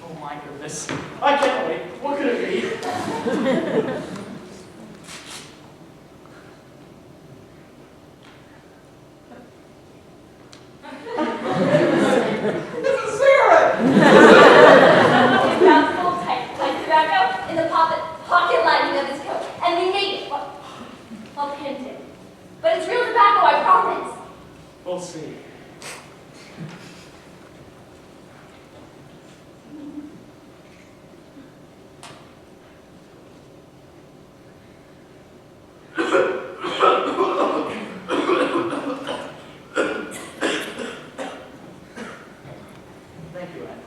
Oh my goodness. I can't wait. What could it be? It's a cigarette! It sounds full tight, like tobacco in the pocket lining of his coat. And we made it. Well, pinned it. But it's real tobacco, I promise. We'll see. Thank you, Anne.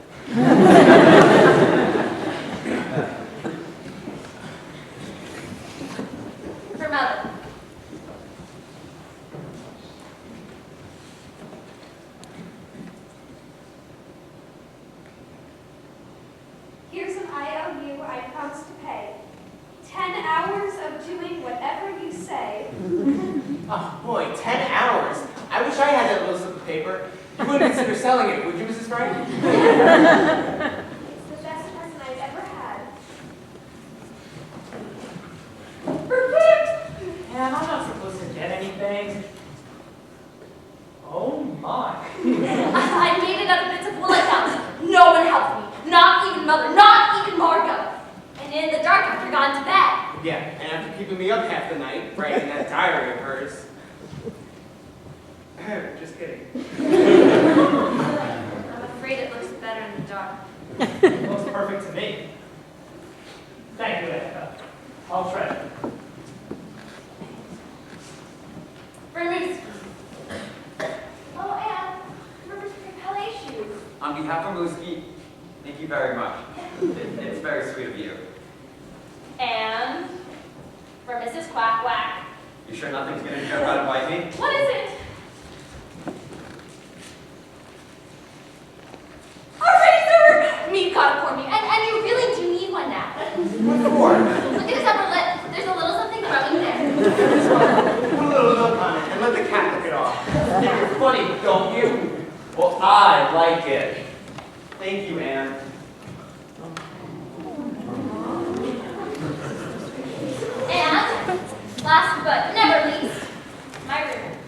For Mother. Here's an IOU I promise to pay. 10 hours of doing whatever you say. Oh boy, 10 hours. I wish I had that little slip of paper. You wouldn't consider selling it, would you, Mrs. Frank? It's the best present I've ever had. Perfect! And I'm not supposed to get anything. Oh my. I made it out of bits of wool I found. No one helped me. Not even Mother. Not even Margot. And in the dark after gone to bed. Yeah, and after keeping me up half the night, writing that diary of hers. Just kidding. I'm afraid it looks better in the dark. Looks perfect to me. Thank you, Anna. I'll treasure. Vermouth. Oh, Anne. Remember to bring ballet shoes. On behalf of Mooski, thank you very much. It's very sweet of you. And for Mrs. Quack Quack. You sure nothing's gonna jump out and bite me? What is it? A razor! Meat got it for me, and you really do need one now. What for? Look at his upper lip. There's a little something growing there. Put a little milk on it and let the cat lick it off. You're funny, don't you? Well, I like it. Thank you, Anne. And last but never least, my roommate,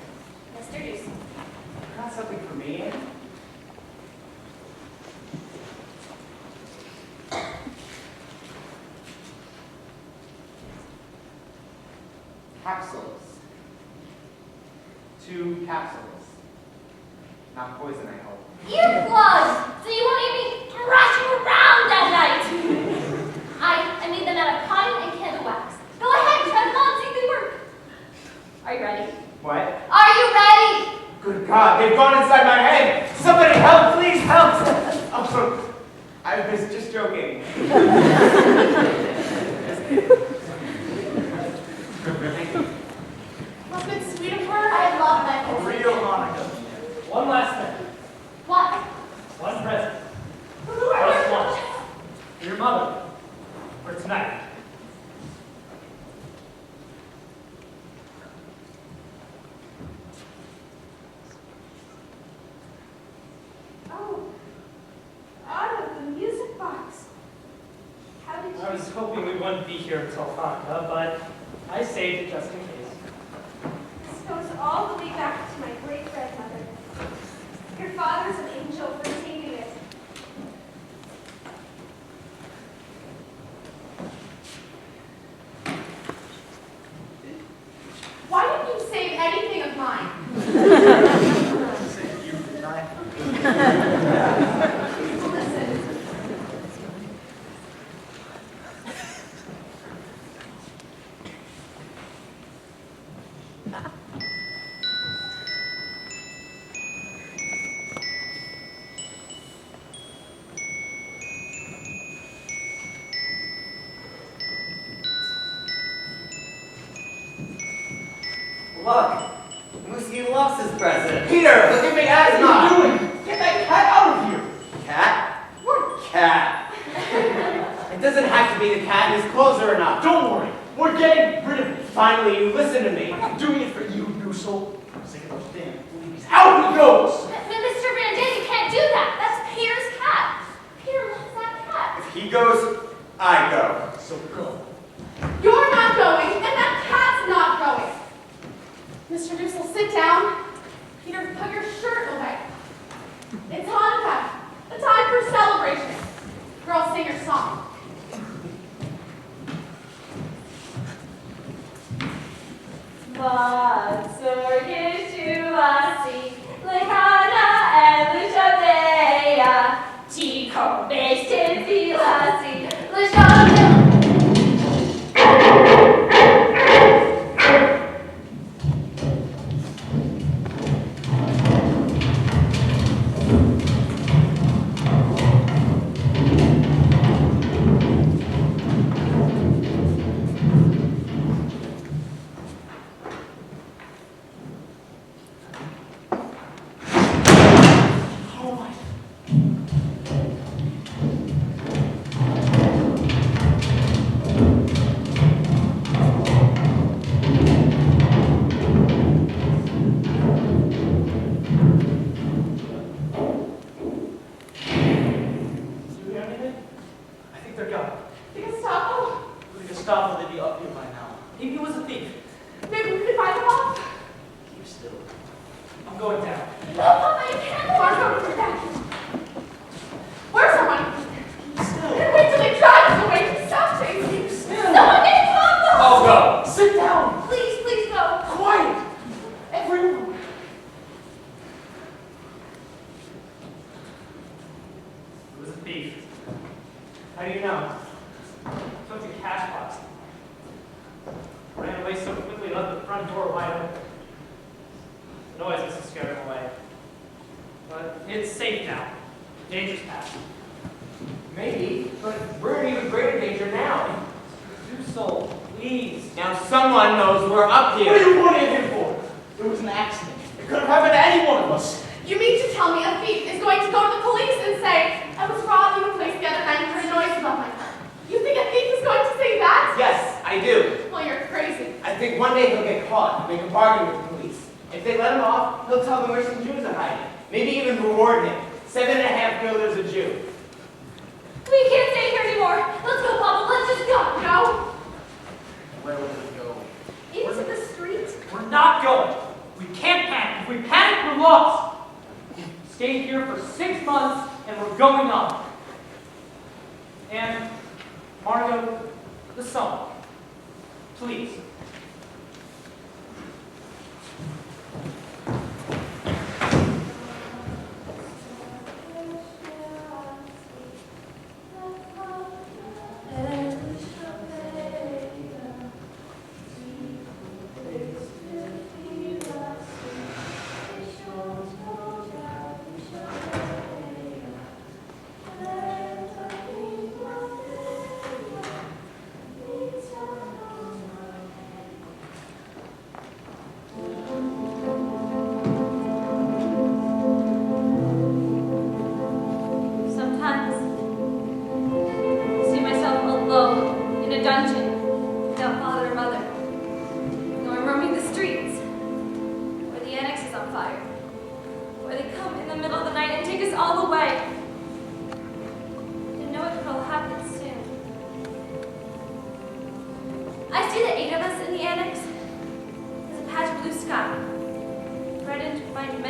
Mr. Deuce. Got something for me, Anne? Capsules. 2 capsules. Not poison, I hope. Earplugs! So you won't hear me thrashing around at night! I made them out of cotton and candle wax. Go ahead, try them on, see if they work. Are you ready? What? Are you ready? Good God, they've gone inside my head! Somebody help, please help! Oh, I was just joking. Wasn't it sweet of her? I love that. A real Hanukkah. One last thing. What? One present. First one. For your mother. For tonight. I was hoping we wouldn't be here until Hanukkah, but I saved it just in case. This goes all the way back to my great-grandmother. Your father's an angel for saving it. Why didn't you save anything of mine? Save you from mine. Listen. Look, Moosie loves his present. Peter, look at me, Asma. What are you doing? Get that cat out of here! Cat? What cat? It doesn't have to be the cat. His clothes are enough. Don't worry, we're getting rid of it. Finally, you listen to me. I'm not doing it for you, Noosel. I'm sick of those damn fleas. Out he goes! Mr. Van Dam, you can't do that. That's Peter's cat. Peter loves that cat. If he goes, I go. So go. You're not going, and that cat's not going. Mr. Dussel, sit down. Peter, put your shirt away. It's Hanukkah, a time for celebration. Girls, sing your song. Sorge tu asi, lekana and lushabea, tico bested filasi, lushabea.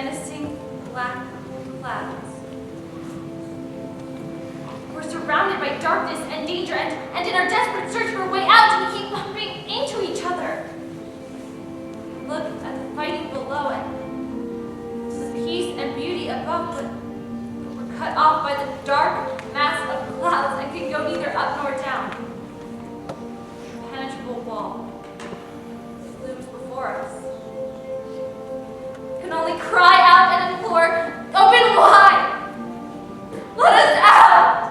menacing black clouds. We're surrounded by darkness and danger, and in our desperate search for a way out, we keep bumping into each other. We look at the fighting below and the peace and beauty above, but we're cut off by the dark mass of clouds and can go neither up nor down. The impenetrable wall looms before us. We can only cry out and implore, open wide! Let us out!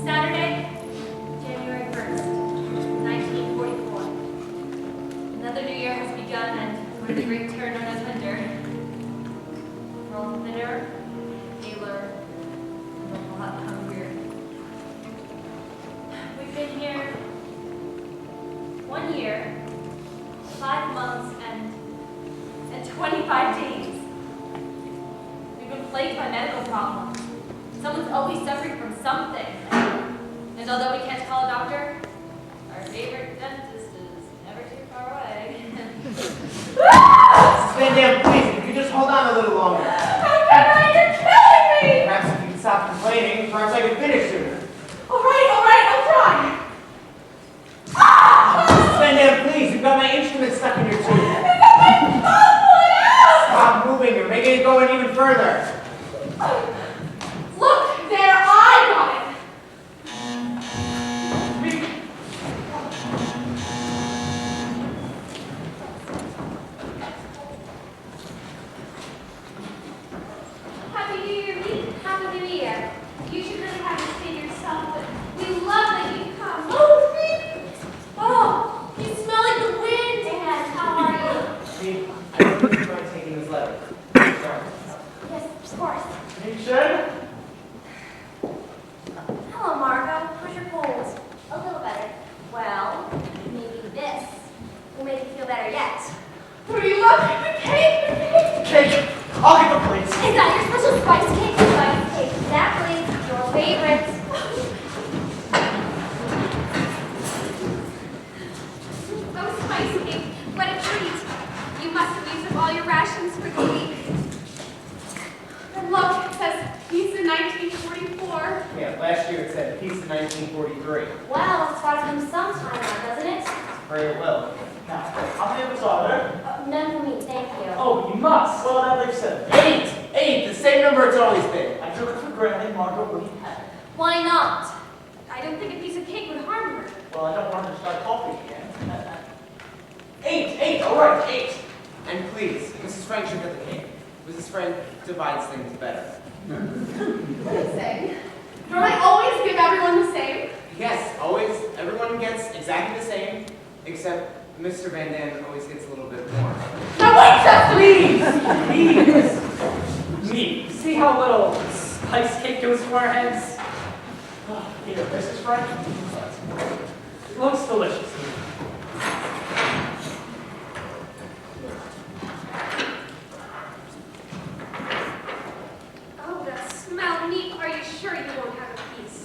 Saturday, January 1st, 1944. Another new year has begun, and we're in the great terror known as winter. We're all thinner, paler, and a lot hungrier. We've been here 1 year, 5 months, and 25 days. We've been plagued by medical problems. Someone's always suffering from something. And although we can't call a doctor, our favorite dentist is never too far away. Mrs. Van Dam, please, if you just hold on a little longer. You're killing me! Perhaps if you could stop complaining, perhaps I could finish sooner. All right, I'll try. Mrs. Van Dam, please, you've got my instrument stuck in your tooth. Stop moving, you're making it go in even further. Look, there, I got it. Happy New Year, Lee. Happy New Year. You should really have this to yourself, but we love that you've come. Oh, Phoebe. Oh, you smell like the wind. And how are you? See, I don't think you're trying taking this letter. Sorry. Yes, of course. You should. Hello, Margot. How's your cold? A little better. Well, maybe this will make you feel better yet. Where you look, the cake. Cake. I'll get the plates. Is that your special spice cake? Spice cake, exactly. Your favorite. Oh, spice cake. What a treat. You must have used up all your rations for the week. And look, it says peace in 1944. Yeah, last year it said peace in 1943. Well, it's got to come sometime now, doesn't it? Very well. Now, how many of us are there? None for me, thank you. Oh, you must. Well, that makes 7. 8! The same number it's always been. I took it for granted, Margot, what do you have? Why not? I don't think a piece of cake would harm her. Well, I don't want her to start coughing again. 8, all right, 8. And please, Mrs. Frank should get the cake. Mrs. Frank divides things better. What are you saying? Don't I always give everyone the same? Yes, always, everyone gets exactly the same, except Mr. Van Dam always gets a little bit more. Now wait just a Please. Me. See how little spice cake goes to our heads? Here, Mrs. Frank. It looks delicious. Oh, that smell neat. Are you sure you won't have a piece?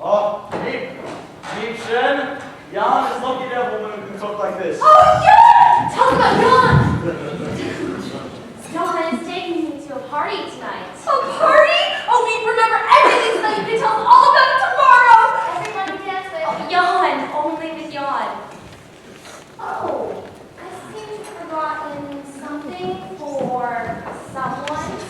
Oh, Deep Shen. Jan is lucky to have a woman who can cook like this. Oh, yeah! Talk about Dawn! Dawn is taking me to a party tonight. A party? Oh, we remember everything so that you can tell us all about it tomorrow. Everyone dance with Yawn, only with Yawn. Oh, I seem to have forgotten something for someone.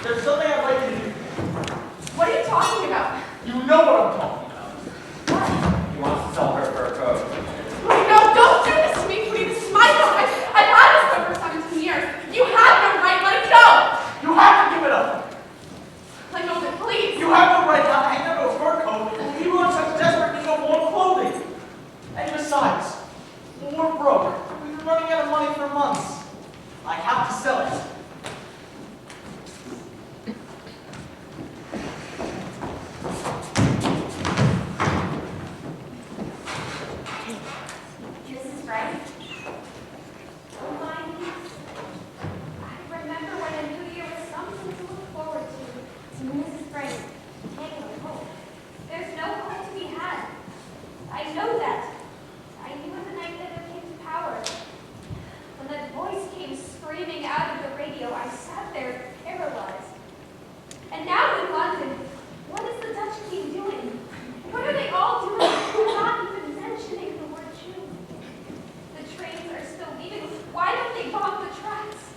There's something I'd like you to do. What are you talking about? You know what I'm talking about. He wants to sell her for a coat. Wait, no, don't do this to me, please. This is my coat. I've had this coat for 17 years. You have no right. Let it go. You have to give it up. Let go of it, please. You have no right to hang out a fur coat when people in such desperate need of warm clothing. And besides, when we're broke, we've been running out of money for months. I have to sell it. Mrs. Frank? Oh my, I remember when a new year was something to look forward to Mrs. Frank taking me home. There's no hope to be had. I know that. I knew it the night that it came to power. When that voice came screaming out of the radio, I sat there paralyzed. And now in London, what is the Dutch King doing? What are they all doing? They're not even mentioning the word Jew. The trains are still leaving. Why don't they bomb the tracks?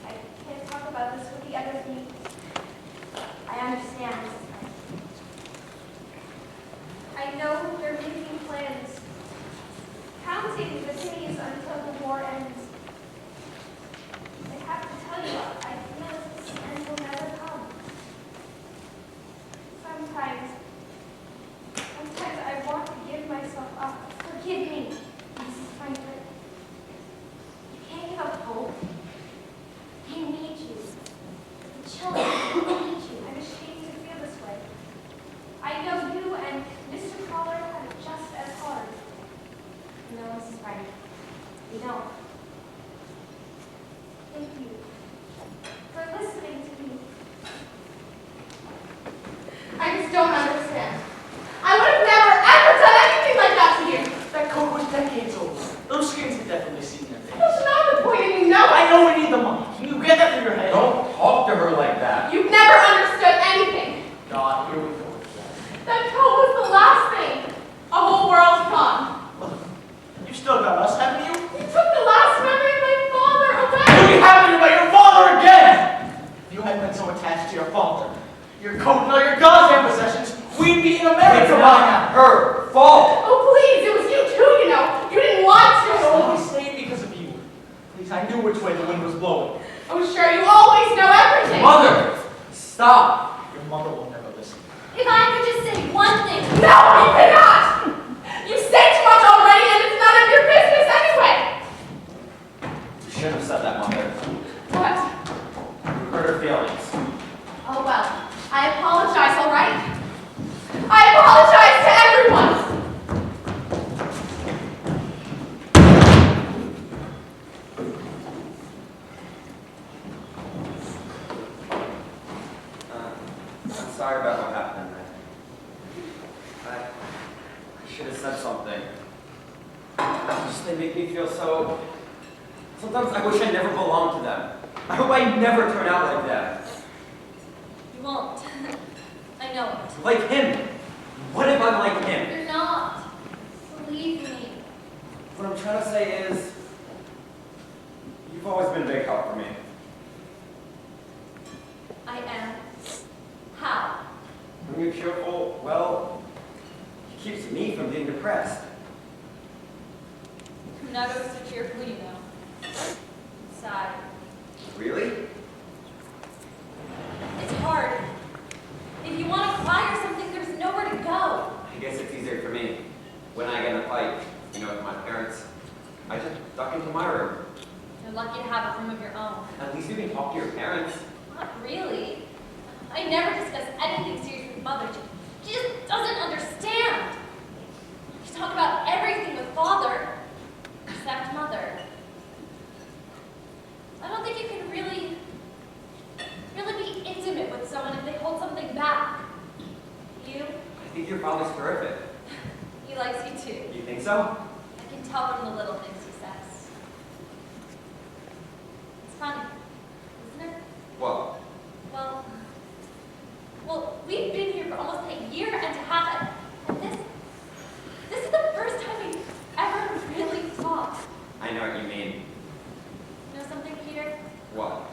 I can't talk about this with the other team. I understand, Mrs. Frank. I know they're making plans, counting the days until the war ends. I have to tell you, I feel as if the end will never come. Sometimes I want to give myself up. Forgive me, Mrs. Franklin. You can't give up hope. They need you. The children need you. I'm ashamed to feel this way. I know you and Mr. Caller have it just as hard. No, Mrs. Frank, you don't. Thank you for listening to me. I just don't understand. I would have never, ever done anything like that to you. That coat was decades old. Those skins have definitely seen their days. That's not the point, and you know I it. know we need the money. Can you get that through your head? Don't talk to her like that. You've never understood anything. God, here we go again. That coat was the last thing a whole world's gone. Look, you still got us, haven't you? You took the last memory of my father away. You have me about your father again! If you hadn't been so attached to your father, your coat and all your goddamn possessions, we'd be in America It's by not now. her fault. Oh, please, it was you too, you know. You didn't want I to. only stayed because of you. Please, I knew which way the wind was blowing. Oh, sure, you always know everything. Mother, stop. Your mother will never listen. If I could just say one thing. No, you cannot. You say too much already, and it's none of your business anyway. You shouldn't have said that, Mother. What? You hurt her feelings. Oh, well, I apologize, all right? I apologize to everyone. I'm sorry about what happened tonight. I should have said something. Just they make me feel so... Sometimes I wish I never belonged to them. I hope I never turn out like them. You won't. I know it. Like him. What if I'm like him? You're not. Believe me. What I'm trying to say is, you've always been a big help for me. I am. How? When you're cheerful, well, it keeps me from being depressed. I'm not always so cheerful, you know. Sad. Really? It's hard. If you want to cry or something, there's nowhere to go. I guess it's easier for me. When I get in a fight, with my parents, I just duck into my room. You're lucky to have a room of your own. At least you can talk to your parents. Not really. I never discuss anything serious with Mother. She just doesn't understand. We talk about everything with Father, except Mother. I don't think you can really be intimate with someone if they hold something back. You? I think your father's terrific. He likes you too. You think so? I can tell from the little things he says. It's funny, isn't it? What? Well, we've been here for almost a year and a half, and this is the first time we've ever really talked. I know what you mean. You know something, Peter? What?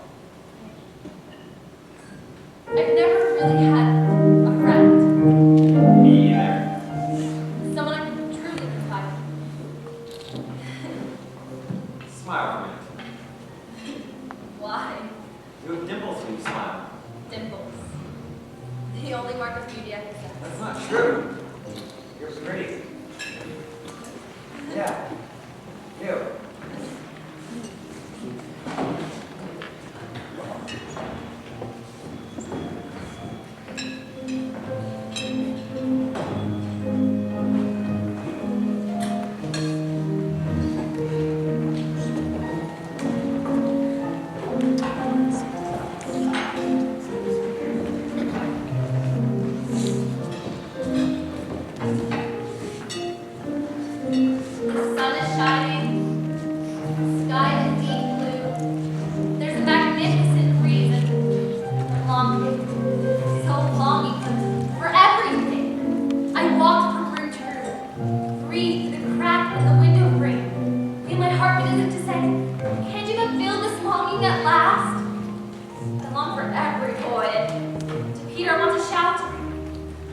breathe through the crack in the window frame. Feel my heartbeat as if to say, can't you fulfill this longing at last? I long for every boy. To Peter, I want to shout,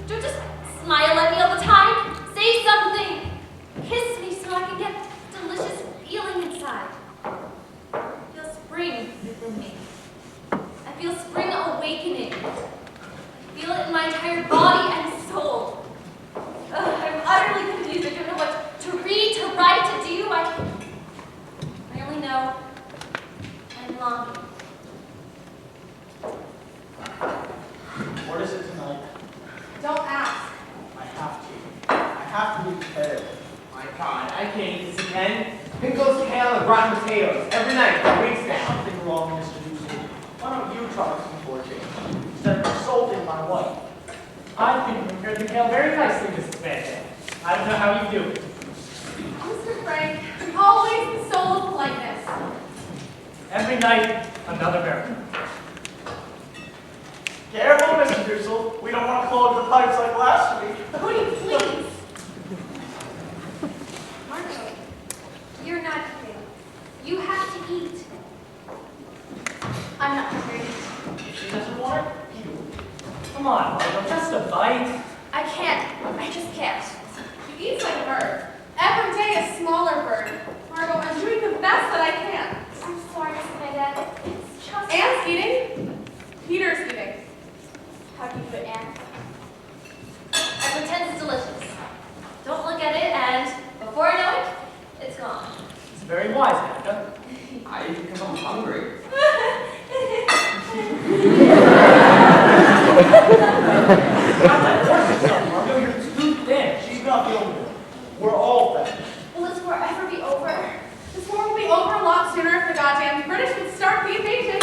don't just smile at me all the time. Say something. Kiss me so I can get delicious feeling inside. I feel spring within me. I feel spring awakening. I feel it in my entire body and soul. I'm utterly confused. I don't know what to read, to write, to do. I only know I'm longing. What is it tonight? Don't ask. I have to. I have to be prepared. My God, I can't eat this again. Pickles, kale, and rotten potatoes every night for weeks now. Something wrong, Mr. Ducey. Why don't you try some fortune instead of consulting my wife? I think you prepared the kale very nicely, Mrs. Van Dam. I don't know how you do it. Mr. Frank, always the soul of politeness. Every night, another miracle. Careful, Mr. Dussel. We don't want to clog the pipes like last week. Cody, please. Marco, you're not eating. You have to eat. I'm not hungry. If she doesn't want it, you. Come on, Margo, just a bite. I can't. I just can't. You eat like a bird. Every day a smaller bird. Margo, I'm doing the best that I can. I'm sorry, Mrs. Van Dam. It's just... Anne's eating. Peter's eating. How do you do it, Anne? I pretend it's delicious. Don't look at it, and before I know it, it's gone. It's very wise, Monica. I eat because I'm hungry. Not that horse yourself, Margo. You're too thin. She's not the only one. We're all fat. Will this war ever be over? This war will be over a lot sooner if the goddamn British would start the invasion.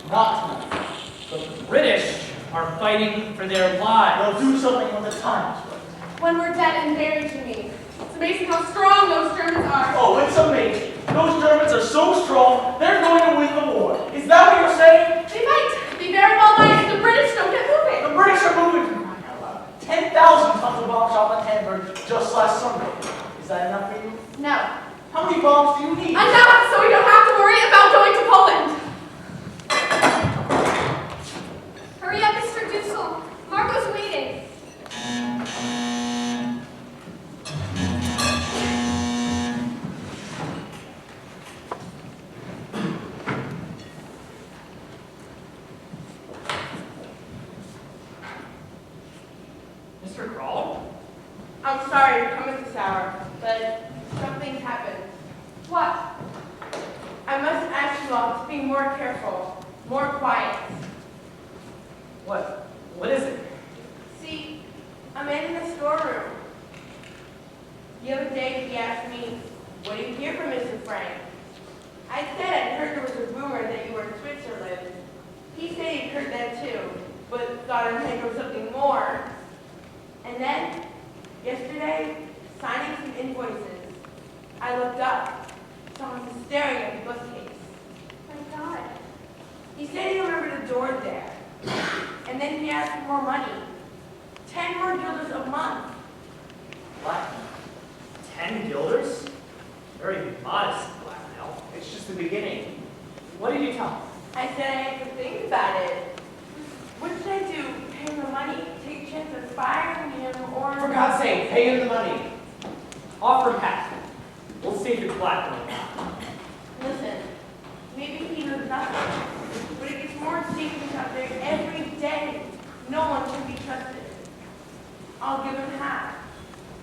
Not tonight. The British are fighting for their lives. They'll do something when the time is right. When we're dead and buried, you mean. It's amazing how strong those Germans are. Oh, it's amazing. Those Germans are so strong, they're going to win the war. Is that what you're saying? They might. They very well might if the British don't get moving. The British are moving to crying out loud. 10,000 tons of bombs shot at Hamburg just last Sunday. Is that enough for you? No. How many bombs do you need? Enough so we don't have to worry about going to Poland. Hurry up, Mr. Dussel. Marco's waiting. Mr. Crawl? I'm sorry to come at this hour, but something's happened. What? I must ask you all to be more careful, more quiet. What? What is it? See, a man in the storeroom. The other day he asked me, what did you hear from Mr. Frank? I said I'd heard there was a rumor that you were in Switzerland. He said he'd heard that too, but thought I'd think of something more. And then, yesterday, signing some invoices, I looked up. Someone was staring at the bookcase. My God. He said he remembered a door there. And then he asked for more money. 10 more guilders a month. What? 10 guilders? Very modest blackmail. It's just the beginning. What did you tell him? I said I had to think about it. What should I do? Pay him the money? Take a chance of firing him, or... For God's sake, pay him the money. Offer half. We'll see if it's blackmail. Listen, maybe he knows nothing, but it gets more secrets out there every day. No one can be trusted. I'll give him half.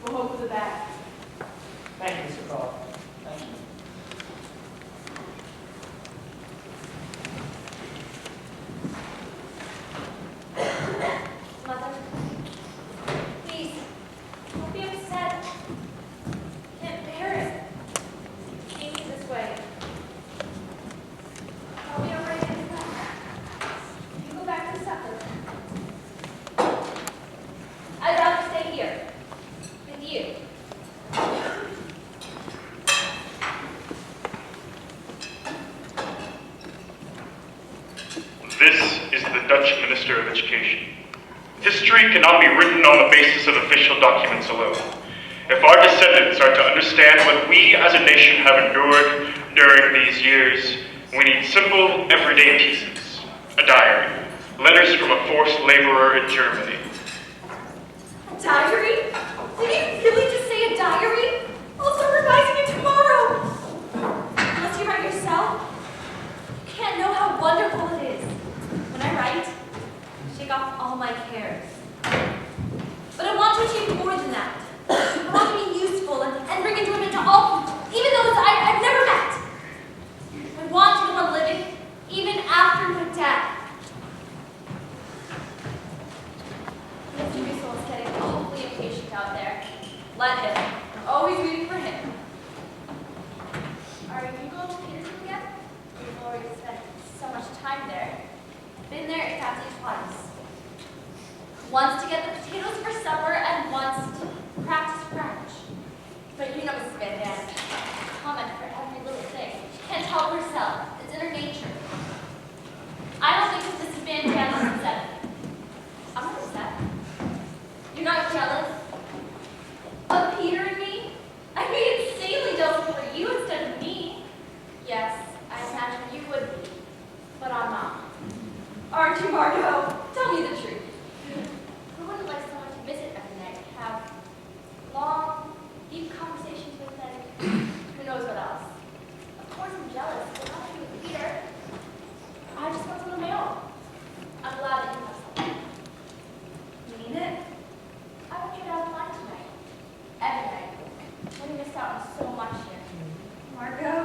We'll hope for the best. Thank you, Mr. Crawl. Thank you. Mother, please, don't be upset. Can't bear it. Take me this way. I'll be alright in a sec. You go back to supper. I'd rather stay here with you. This is the Dutch Minister of Education. History cannot be written on the basis of official documents alone. If our descendants start to understand what we as a nation have endured during these years, we need simple, everyday pieces. A diary. Letters from a forced laborer in Germany. A diary? Did you really just say a diary? I'll start revising it tomorrow. Unless you write yourself, you can't know how wonderful it is. When I write, I shake off all my cares. But I want to achieve more than that. I want to be useful and bring enjoyment to all people, even those I've never met. I want to go on living even after my death. Mr. Russell is getting awfully impatient out there. Let him. I'm always rooting for him. Are you going to Peterson yet? We've already spent so much time there. Been there exactly twice. Once to get the potatoes for supper and once to practice French. But you know Mrs. Van Dam, comment for every little thing. She can't help herself. It's in her nature. I don't think Mrs. Van Dam is upset. I'm not upset. You're not jealous of Peter and me? I'd be insanely jealous for you instead of me. Yes, I imagine you would be, but I'm not. Aren't you, Margot? Tell me the truth. Who wouldn't like someone to visit every night, have long, deep conversations with them? Who knows what else? Of course I'm jealous, but not you with Peter. I just want some of my own. I'm glad that you have something. You mean it? I want you to have fun tonight. Every night. When you missed out on so much here. Margot,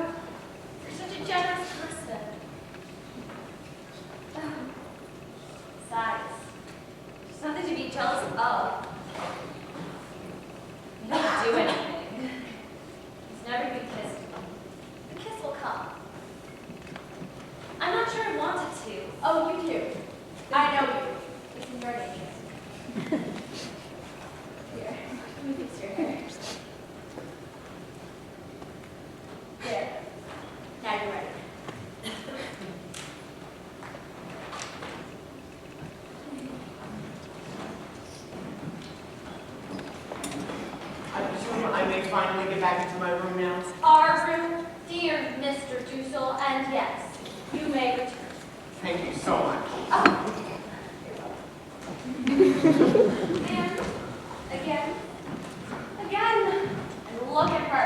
you're such a generous person. Besides, there's nothing to be jealous of. You don't do anything. He's never been kissed. The kiss will come. I'm not sure I wanted to. Oh, you do. I know you. It's in your nature. Here, let me fix your hair. There. Now you're ready. I presume I may finally get back into my room now. Our room, dear Mr. Dussel, and yes, you may return. Thank you so much. And again, and look at her.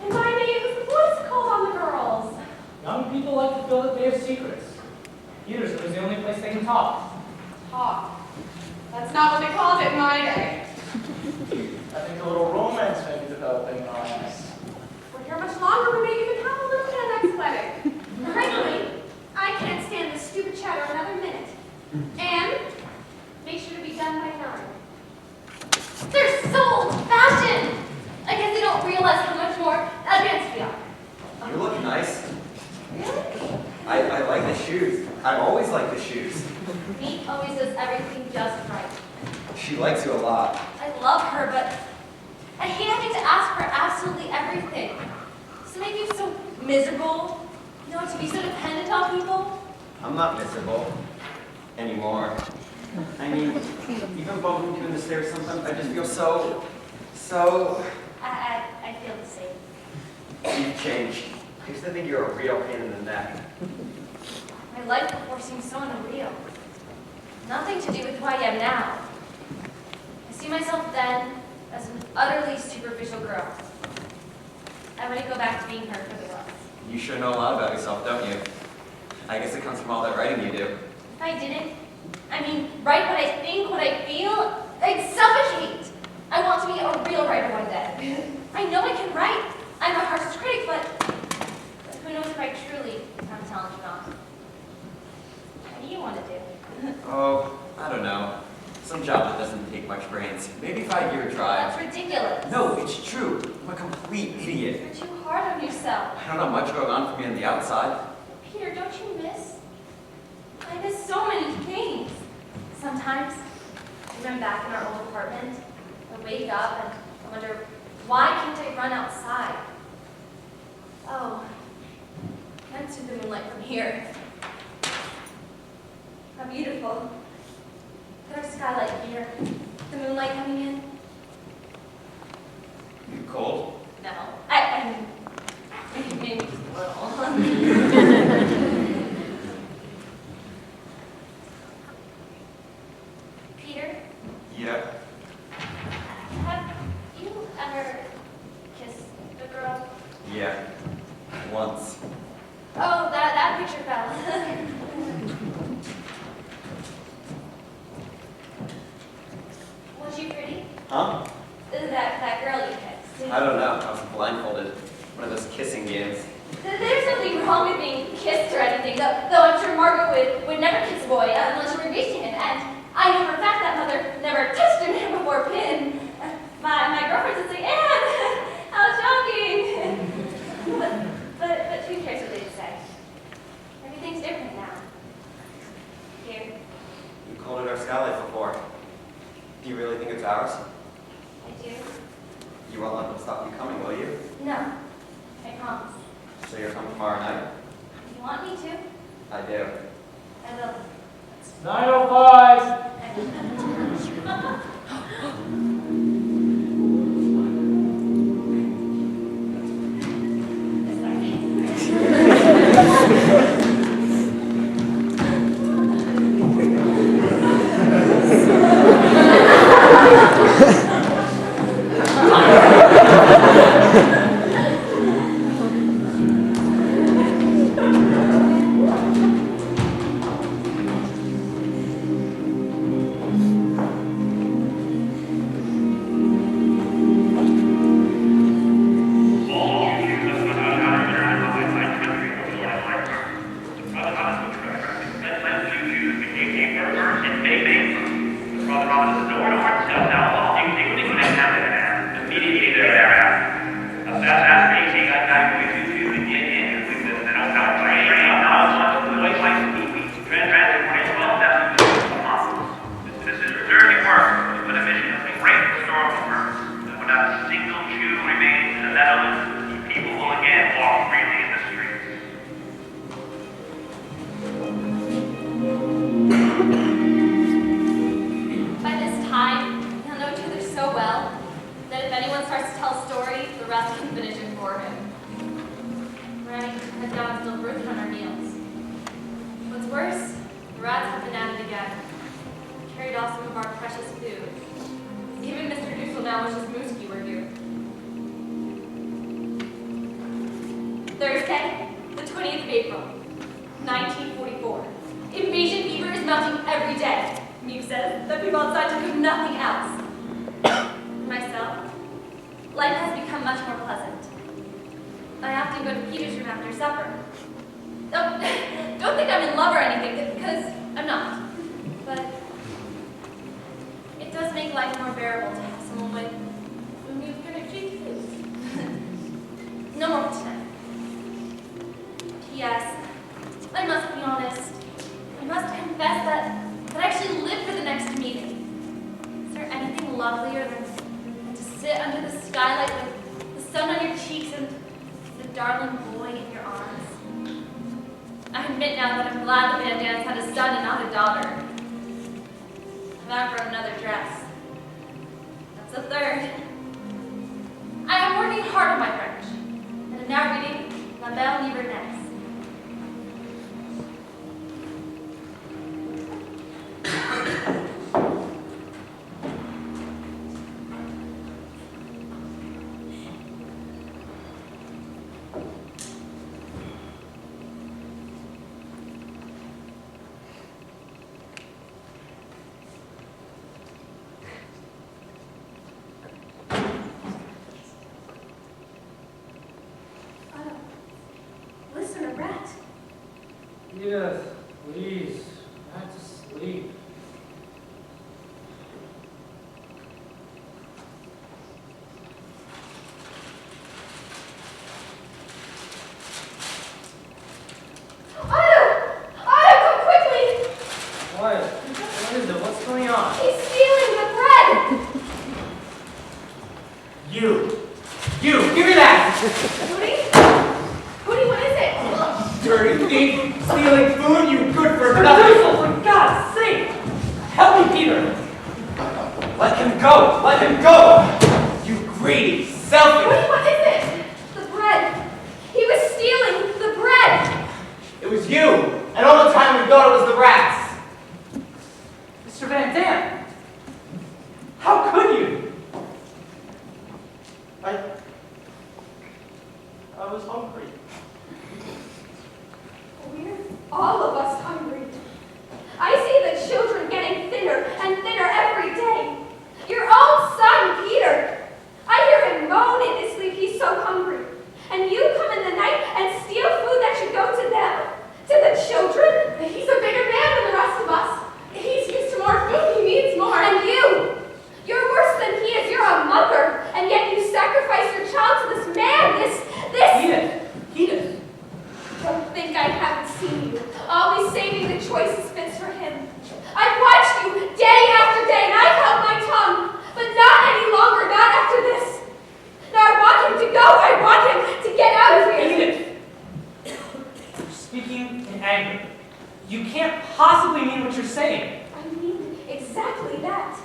And my name is the voice called on the girls. Young people like to feel that they have secrets. Peterson is the only place they can talk. Talk. That's not what they called it in my day. I think a little romance may be developing on us. We're here much longer, we may even have a little bit of next wedding. Frankly, I can't stand this stupid chatter another minute. And make sure to be done by 9. They're so old-fashioned. I guess they don't realize how much more advanced we are. You look nice. Really? I like the shoes. I've always liked the shoes. Meat always does everything just right. She likes you a lot. I love her, but I hate having to ask for absolutely everything. Does it make you so miserable? You know, to be so dependent on people? I'm not miserable anymore. I mean, even bumping you in the stairs sometimes, I just feel so... I feel the same. You've changed. I used to think you were a real pain in the neck. My life before seemed so unreal. Nothing to do with who I am now. I see myself then as an utterly superficial girl. I want to go back to being her for the world. You sure know a lot about yourself, don't you? I guess it comes from all that writing you do. If I didn't, write what I think, what I feel, I'd suffocate. I want to be a real writer one day. I know I can write. I'm my harshest critic, but who knows if I truly have talent or not. What do you want to do? Oh, I don't know. Some job that doesn't take much brains. Maybe 5-year drive. That's ridiculous. No, it's true. I'm a complete idiot. You're too hard on yourself. I don't have much going on for me on the outside. Peter, don't you miss? I miss so many things. Sometimes, when I'm back in our old apartment, I wake up and I wonder, why can't I run outside? Oh, I can't see the moonlight from here. How beautiful. Look at our skylight here. The moonlight coming in. cold? No. I mean, maybe just a little. Peter, Yeah. have you ever kissed a girl? Yeah. Once. Oh, that picture fell. Was she pretty? Huh? That girl you kissed. I don't know. I was blindfolded. One of those kissing games. There's nothing wrong with being kissed or anything, though I'm sure Margaret would never kiss a boy unless you were engaged to him, and I know for a fact that mother never touched him before Pin. My girlfriend would say, Anne, how shocking! but who cares what they'd say? Everything's different now. Here, You called it our skylight before. Do you really think it's ours? I do. You won't let them stop you coming, will you? No, I promise. So you're coming tomorrow night? If you want me to, I do. I will. 9:05. Thursday, the 20th of April, 1944. Invasion fever is mounting every day. Meve says that people outside to do nothing else. For myself, life has become much more pleasant. I often go to Peter's room after supper. Don't think I'm in love or anything, because I'm not. But it does make life more bearable to have someone with whom you can achieve this. No more for tonight. Yes, I must be honest. I must confess that I actually live for the next meeting. Is there anything lovelier than to sit under the skylight with the sun on your cheeks and the darling boy in your arms? I admit now that I'm glad the Van Dans had a son and not a daughter. I've outgrown another dress. That's a third. I am working hard on my French, and am now reading La Belle Nivernais. Listen, a rat. Edith, please, back to sleep. Otto, come quickly! What? What is it? What's going on? He's stealing the bread! You, give me that! Hootie, what is it? Dirty thief, stealing food, you good for For nothing. for God's sake! Help me, Peter! Let him go! Let him go! You Greedy, selfish. What is it? The bread. He was stealing the bread. It was you. And all the time we thought it was the rats. Mr. Van Dam, how could you? I was hungry. We're all of us hungry. I see the children getting thinner and thinner every day. Your own son, Peter. I hear him moan in his sleep. He's so hungry. And you come in the night and steal food that should go to them, to the children. He's a bigger man than the rest of us. He's used to more food. He needs more. And you're worse than he is. You're a mother, and yet you sacrifice your child to this man. This. Edith. Don't think I haven't seen you, always saving the choicest bits for him. I've watched you day after day, and I've held my tongue, but not any longer, not after this. Now I want him to go. I want him to get out of here. Edith, you're speaking in anger. You can't possibly mean what you're saying. I mean exactly that.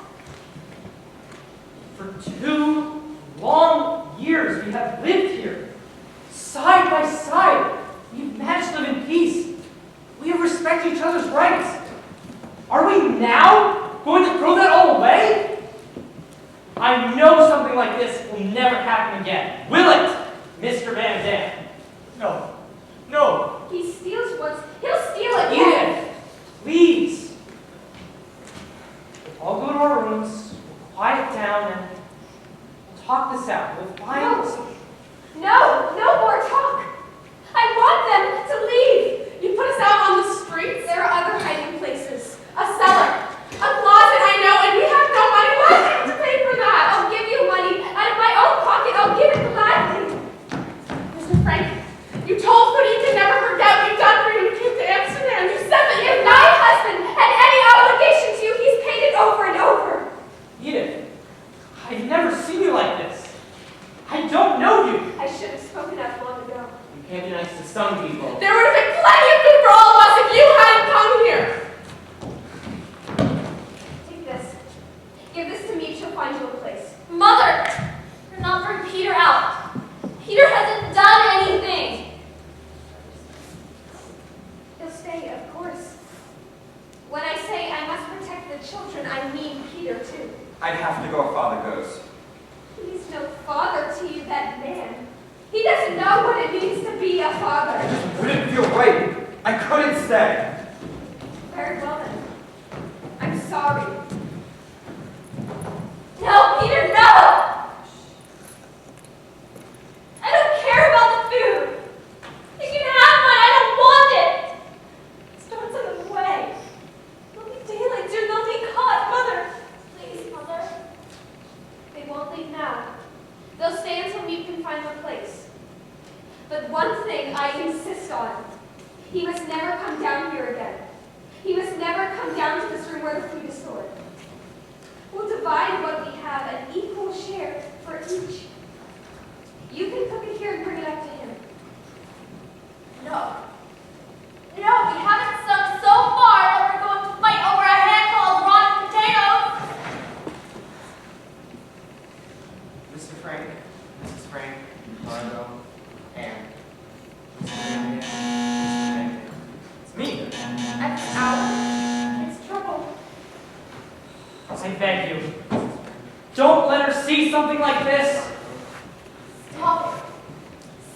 For 2 long years we have lived here, side by side. We've managed to live in peace. We have respected each other's rights. Are we now going to throw that all away? I know something like this will never happen again. Will it, Mr. Van Dam? No. He steals once, he'll steal again. Edith, please. I'll go to our rooms, we'll quiet down, and we'll talk this out. We'll find some... No more talk. I want them to leave. You put us out on the streets. There are other hiding places. A cellar, a closet, I know, and we have no money left to pay for that. I'll give you money out of my own pocket. I'll give it gladly. Mr. Frank, you told Cody you could never forget what you've done for him when you came to Amsterdam. You said that if my husband had any obligation to you, he's paid it over and over. Edith, I've never seen you like this. I don't know you. I should have spoken up long ago. You can't be nice to some people. There would have been plenty of food for all of us if you hadn't come here. Take this. Give this to me. She'll find you a place. Mother, you're not bring Peter out. Peter hasn't done anything. He'll stay, of course. When I say I must protect the children, I mean Peter too. I'd have to go if Father goes. He's no father to you, that man. He doesn't know what it means to be a father. I wouldn't feel right. I couldn't stay. Very well then. I'm sorry. No, Peter, no! I don't care about the food. You can have one, I don't want it. Don't send them away. There'll be daylight soon. They'll be caught. Mother. Please, Mother. They won't leave now. They'll stay until we can find their place. But one thing I insist on. He must never come down here again. He must never come down to this room where the food is stored. We'll divide what we have, an equal share for each. You can cook it here and bring it up to him. No. No, we haven't sunk so far that we're going to fight over a handful of rotten potatoes. Mr. Frank, Mrs. Frank, Margot, Anne. Mr. Van Dam. It's me. That's Alan. It's trouble. I beg you, don't let her see something like this. Stop it.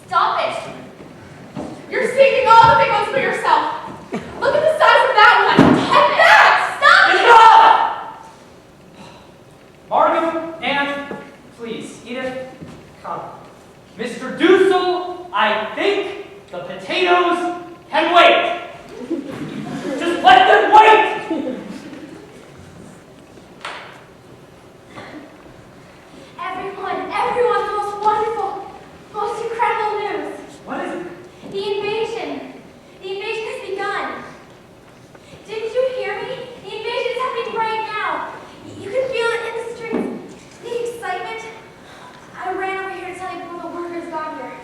Stop it. You're seeking all the big ones for yourself. Look at the size of that one. And that! Enough! Margot, Anne, please, Edith, come. Mr. Dussel, I think the potatoes can wait. Just let them wait! Everyone, the most wonderful, most incredible news. What is it? The invasion. The invasion has begun. Didn't you hear me? The invasion is happening right now. You can feel it in the streets. The excitement. I ran over here to tell you before the workers got here.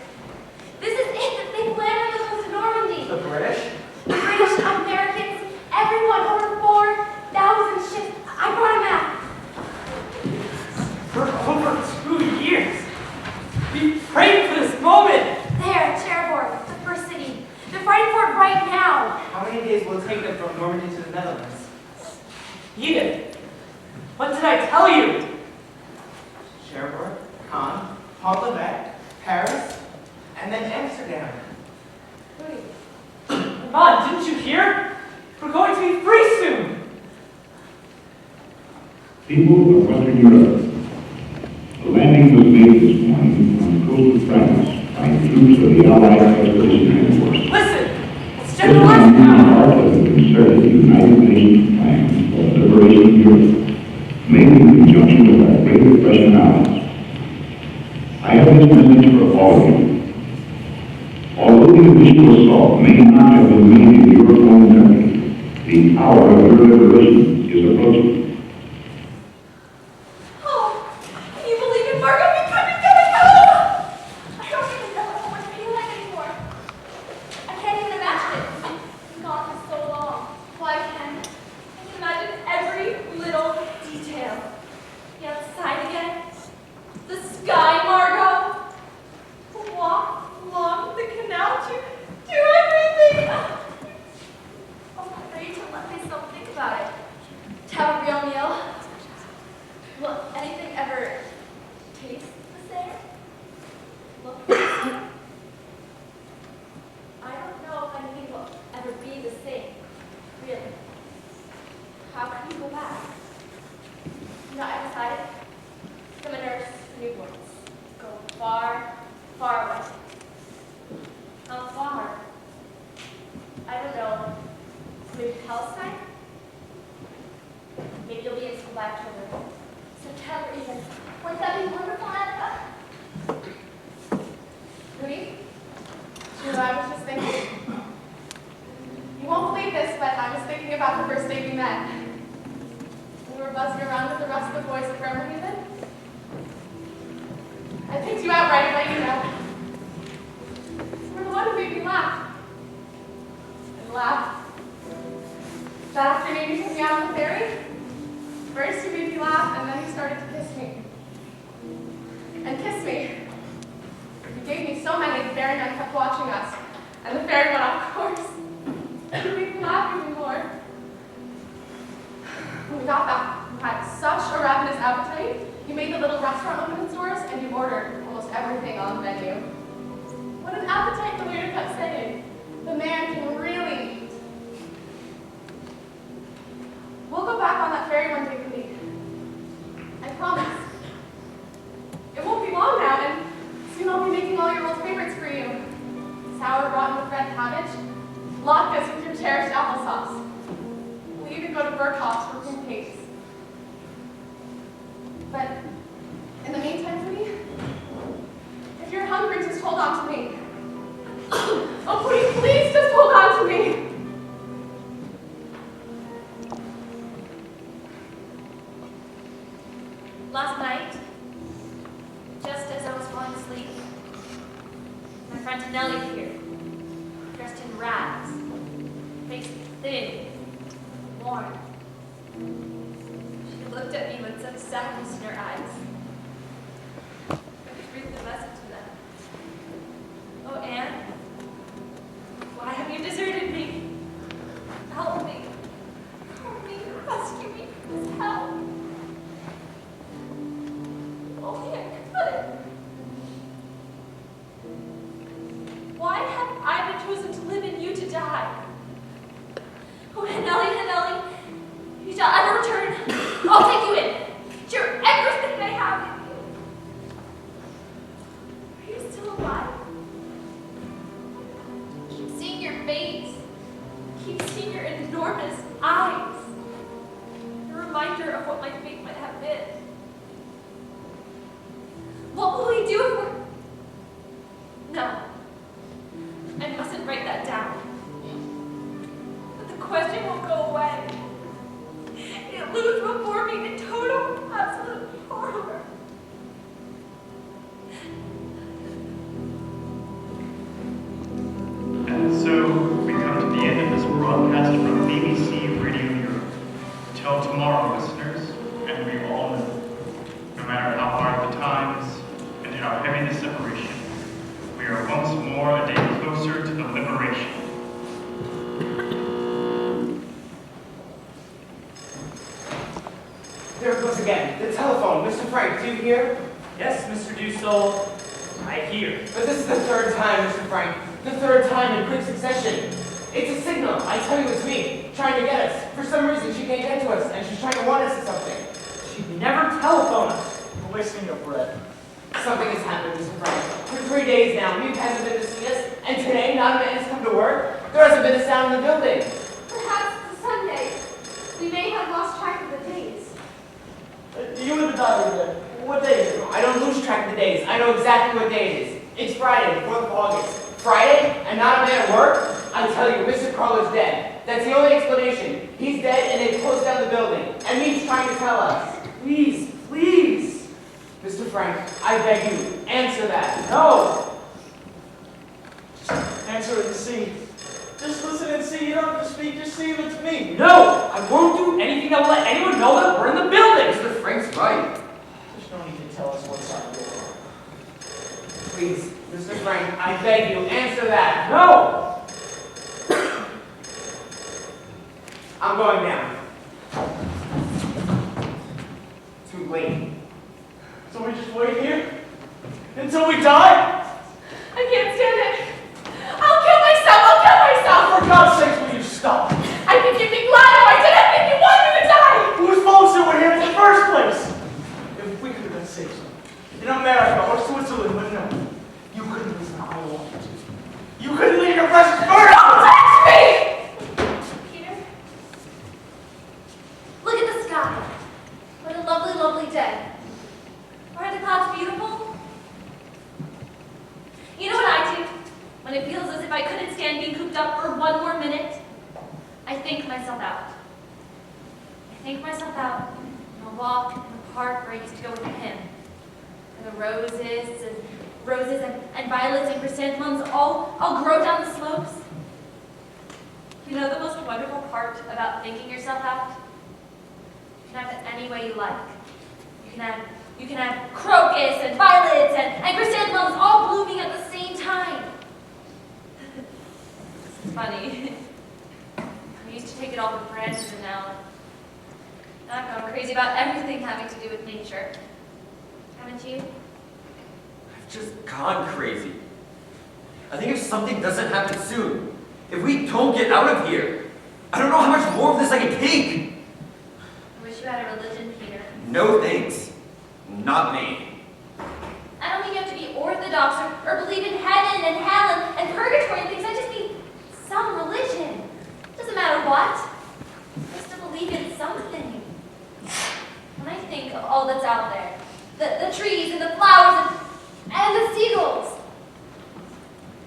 This is it. They've landed on the coast of Normandy. The British? The British, Americans, everyone over tell you. Cherbourg, Cannes, Pont-l'Evêque, Paris, and then Amsterdam. Mom, didn't you hear? We're going to be free soon. People of Western Europe, the landing was made this morning on the coast of France by troops of the Allied Expeditionary Force. Listen, it's This General landing is Eisenhower. part of the concerted United Nations plan for the liberation of Europe, made in conjunction with our Great Depression allies. I have this message for all of you. Although the initial assault may not have been made in your own country, the hour of your liberation is approaching. Oh, can you believe it, Margot? We couldn't get it home! I don't even know what home would be like anymore. I can't even imagine it. It's been gone for so long. Why can't I can imagine every little detail. The outside again. The sky, Margot. Walk along the canal to do everything. I'm afraid to let myself think about it. To have a real meal. Will anything ever taste the same? Look the same? I don't know if anything will ever be the same. Really. How can you go back? You know, I decided to become a nurse for newborns. Go far, far away. How far? I don't know. Maybe Palestine? Maybe you'll be in school by October. September even. Wouldn't that be wonderful, Annika? Rudy? Judah, I was just thinking. You won't believe this, but I was thinking about the first day we met. We were buzzing around with the rest of the boys at Bremerhaven. I picked you out right away, you know. You were the one who made me laugh. And laugh. That afternoon you took me out on the ferry. First you made me laugh, and then you started to kiss me. And kiss me. You gave me so many, the ferryman kept watching us. And the ferry went off course. You made me laugh even more. When we got back, you had such a ravenous appetite. You made the little restaurant open its doors, and you ordered almost everything on the menu. What an appetite, the waiter kept saying. The man can really eat. We'll go back on that ferry one day, Rudy. I promise. It won't be long now, and soon I'll be making all your old favorites for you. Sour rotten with red cabbage, latkes with your cherished applesauce. We'll even go to Berghoff's for cream cakes. But in the meantime, Rudy, if you're hungry, just hold on to me. Oh, please, please, just hold on to me. Last night, just as I was falling asleep, my friend Nellie appeared, dressed in rags, face thin, worn. She looked at me with such sadness in her eyes. I breathed a message to them. Oh, Anne, why have you deserted me? Help me. Help me. Rescue me from this hell. Only I could. Why have I been chosen to live and you to die? Oh, Hanelli, if you shall ever return, I'll take you in. Share everything I have with you. Are you still alive? Keep seeing your face. Keep seeing your enormous eyes. A reminder of what my fate might have been. What will we do if we're... No. I mustn't write that down. But the question won't go away. It looms before me in total, absolute horror. And so we come to the end of this broadcast from BBC Radio Europe. Till tomorrow, listeners, and we all know, no matter how hard the times and how heavy the separation, we are once more a day closer to the liberation. There it goes again. The telephone. Mr. Frank, do you hear? Yes, Mr. Dusel, I hear. But this is the third time, Mr. Frank. The third time in quick succession. It's a signal. I tell you, it's me, trying to get us. For some reason, she can't get to us, and she's trying to warn us of something. She'd never telephone us. You're wasting your breath. Something has happened, Mr. Frank. For 3 days now, Mute hasn't been to see us, and today, not a man has come to work. There hasn't been a sound in the building. Perhaps it's a Sunday. We may have lost track of the days. You in the diary there. What day is it? I don't lose track of the days. I know exactly what day it is. It's Friday, the 4th of August. Friday, and not a man at work? I tell you, Mr. Carlo's dead. That's the only explanation. He's dead, and they've closed down the building. And Meade's trying to tell us. Please, please. Mr. Frank, I beg you, answer that. No. Just answer it and see. Just listen and see. You don't have to speak. Just see if it's me. No, I won't do anything that will let anyone know that we're in the building. Mr. Frank's right. There's no need to tell us what's on your mind. Please, Mr. Frank, I beg you, answer that. No. I'm going down. Too late. So we just wait here? Until we die? I can't stand it. I'll kill myself. I'll kill myself. For God's sake, will you stop? I think you'd be glad if I did. I think you want me to die. Whose fault are we here in the first place? If we could have been safe in America or Switzerland, but no. You couldn't listen to I wanted to. You couldn't leave your precious bird! Don't touch me! Peter, look at the sky. What a lovely, lovely day. Aren't the clouds beautiful? You know what I do when it feels as if I couldn't stand being cooped up for one more minute? I think myself out. I think myself out on a walk in the park where I used to go with him. And the roses and violets and chrysanthemums all grow down the slopes. You know the most wonderful part about thinking yourself out? You can have it any way you like. You can have crocus and violets and chrysanthemums all blooming at the same time. It's funny. I used to take it all for granted, and now I've gone crazy about everything having to do with nature. Haven't you? I've just gone crazy. I think if something doesn't happen soon, if we don't get out of here, I don't know how much more of this I can take. I wish you had a religion, Peter. No thanks. Not me. I don't mean you have to be orthodox or believe in heaven and hell and purgatory and things. I just mean some religion. Doesn't matter what. Just to believe in something. When I think of all that's out there, the trees and the flowers and the seagulls,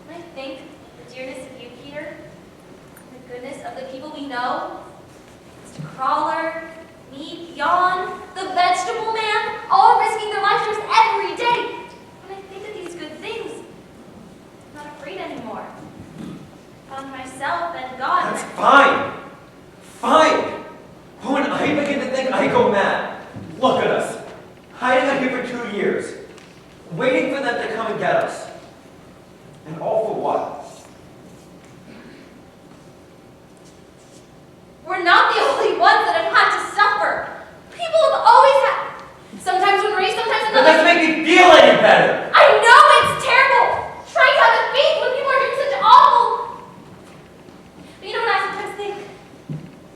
when I think of the dearness of you, Peter, and the goodness of the people we know, Mr. Crawler, me, Jan, the vegetable man, all risking their lives for us every day. When I think of these good things, I'm not afraid anymore. Found myself and God. That's fine. Fine. But when I begin to think I go mad, look at us. Hiding out here for 2 years. Waiting for them to come and get us. And all for what? We're not the only ones that have had to suffer. People have always had. Sometimes one race, sometimes That another. doesn't make me feel any better. I know it's terrible. Trying to have a faith when people are doing such awful. But you know what I sometimes think?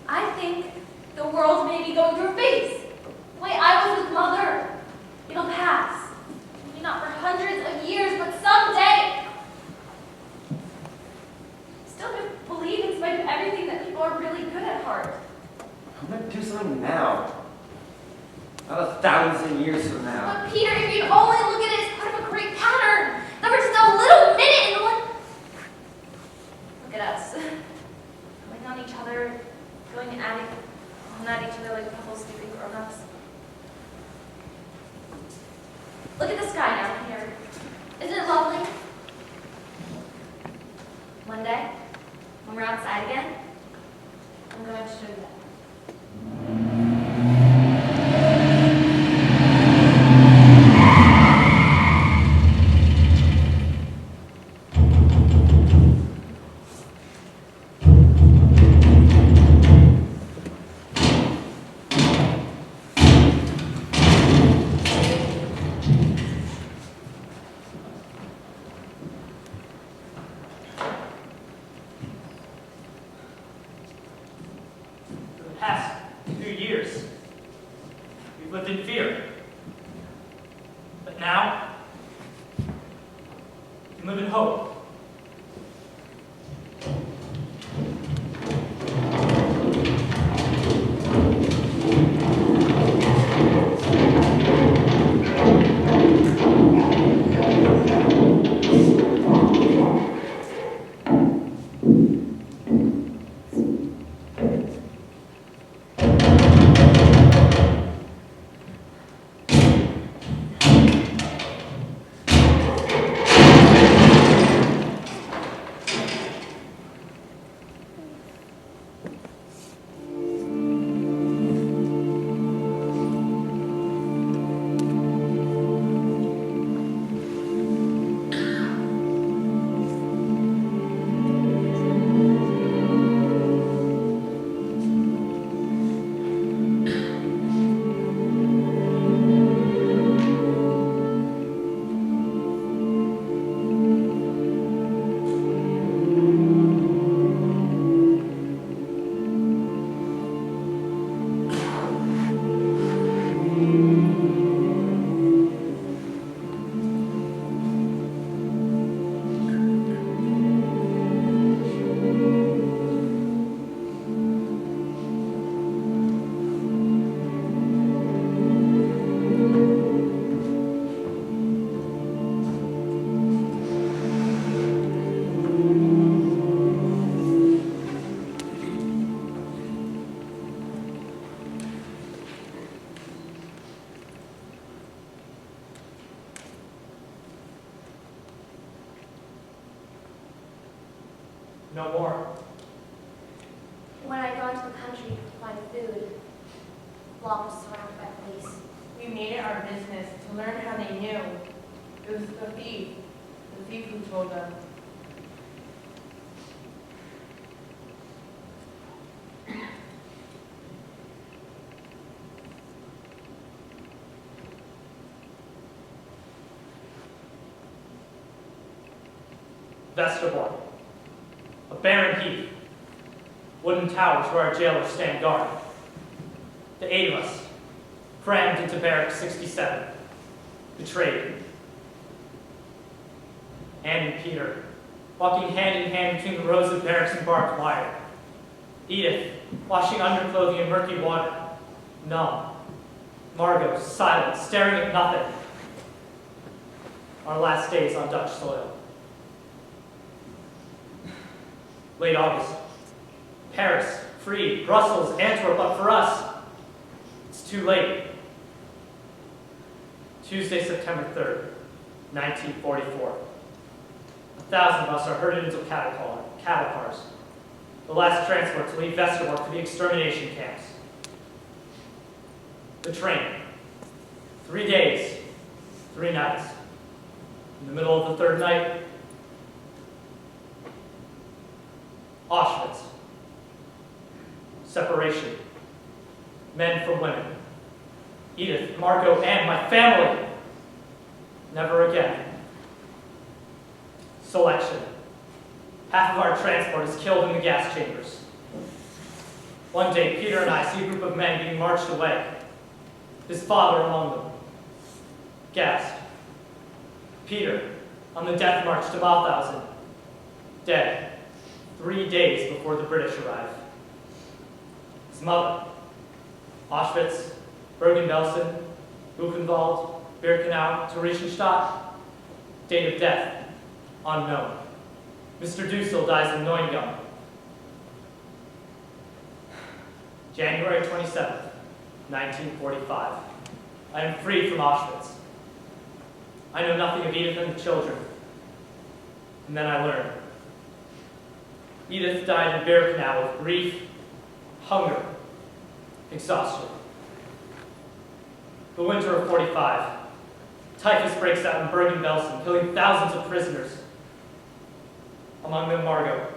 I think the world may be going through a phase. The way I was with Mother. It'll pass. Maybe not for hundreds of years, but someday. Still believe in spite of everything that people are really good at heart. I'm gonna do something now. Not 1,000 years from now. But Peter, if you'd only look at it as part of a great pattern, that we're just a little minute in the one. Look at us. Going on each other, going at each other like a couple stupid grown-ups. Look at the sky now, Peter. Isn't it lovely? One day, when we're outside again, I'm going to show you that. and live in hope. No more. When I'd gone to the country to find food, Locke was surrounded by police. We made it our business to learn how they knew. It was the thief who told them. Vesterborn, a barren heath, wooden towers where our jailers stand guard. The 8 of us, crammed into barracks 67, betrayed. Anne and Peter, walking hand in hand between the rows of barracks and barbed wire. Edith, washing underclothing in murky water, numb. Margot, silent, staring at nothing. Our last days on Dutch soil. Late August. Paris, free, Brussels, Antwerp, but for us, it's too late. Tuesday, September 3rd, 1944. 1,000 of us are herded into cattle cars. The last transport to leave Westerbork for the extermination camps. The train. 3 days, 3 nights. In the middle of the 3rd night, Auschwitz. Separation. Men from women. Edith, Margot, Anne, my family. Never again. Selection. Half of our transport is killed in the gas chambers. One day, Peter and I see a group of men being marched away. His father among them. Gassed. Peter, on the death march to Mauthausen. Dead. 3 days before the British arrive. His mother, Auschwitz, Bergen-Belsen, Buchenwald, Birkenau, Theresienstadt. Date of death, unknown. Mr. Dussel dies in Neuengamme. January 27th, 1945. I am free from Auschwitz. I know nothing of Edith and the children. And then I learned. Edith died in Birkenau of grief, hunger, exhaustion. The winter of 45. Typhus breaks out in Bergen-Belsen, killing thousands of prisoners. Among them, Margot.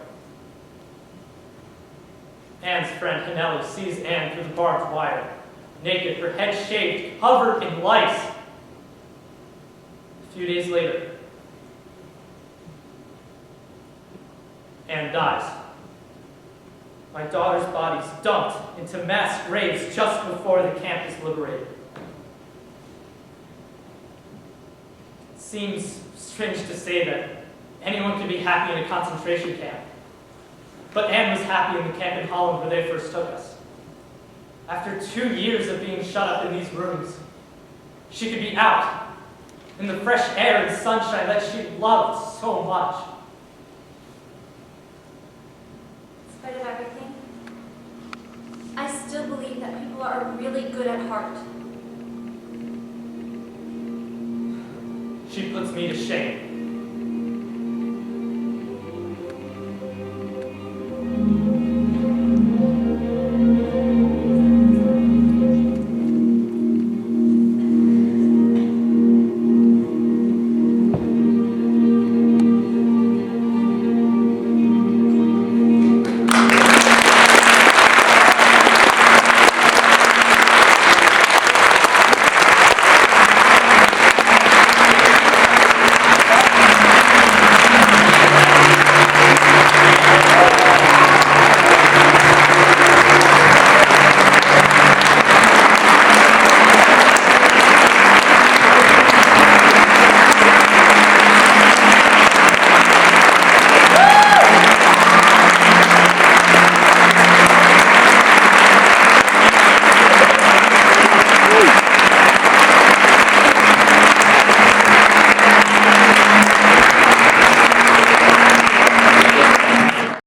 Anne's friend, Hanelli, sees Anne through the barbed wire, naked, her head shaved, covered in lice. A few days later, Anne dies. My daughter's body is dumped into mass graves just before the camp is liberated. It seems strange to say that Anyone can be happy in a concentration camp. But Anne was happy in the camp in Holland where they first took us. After 2 years of being shut up in these rooms, she could be out in the fresh air and sunshine that she loved so much. In spite of everything, I still believe that people are really good at heart. She puts me to shame.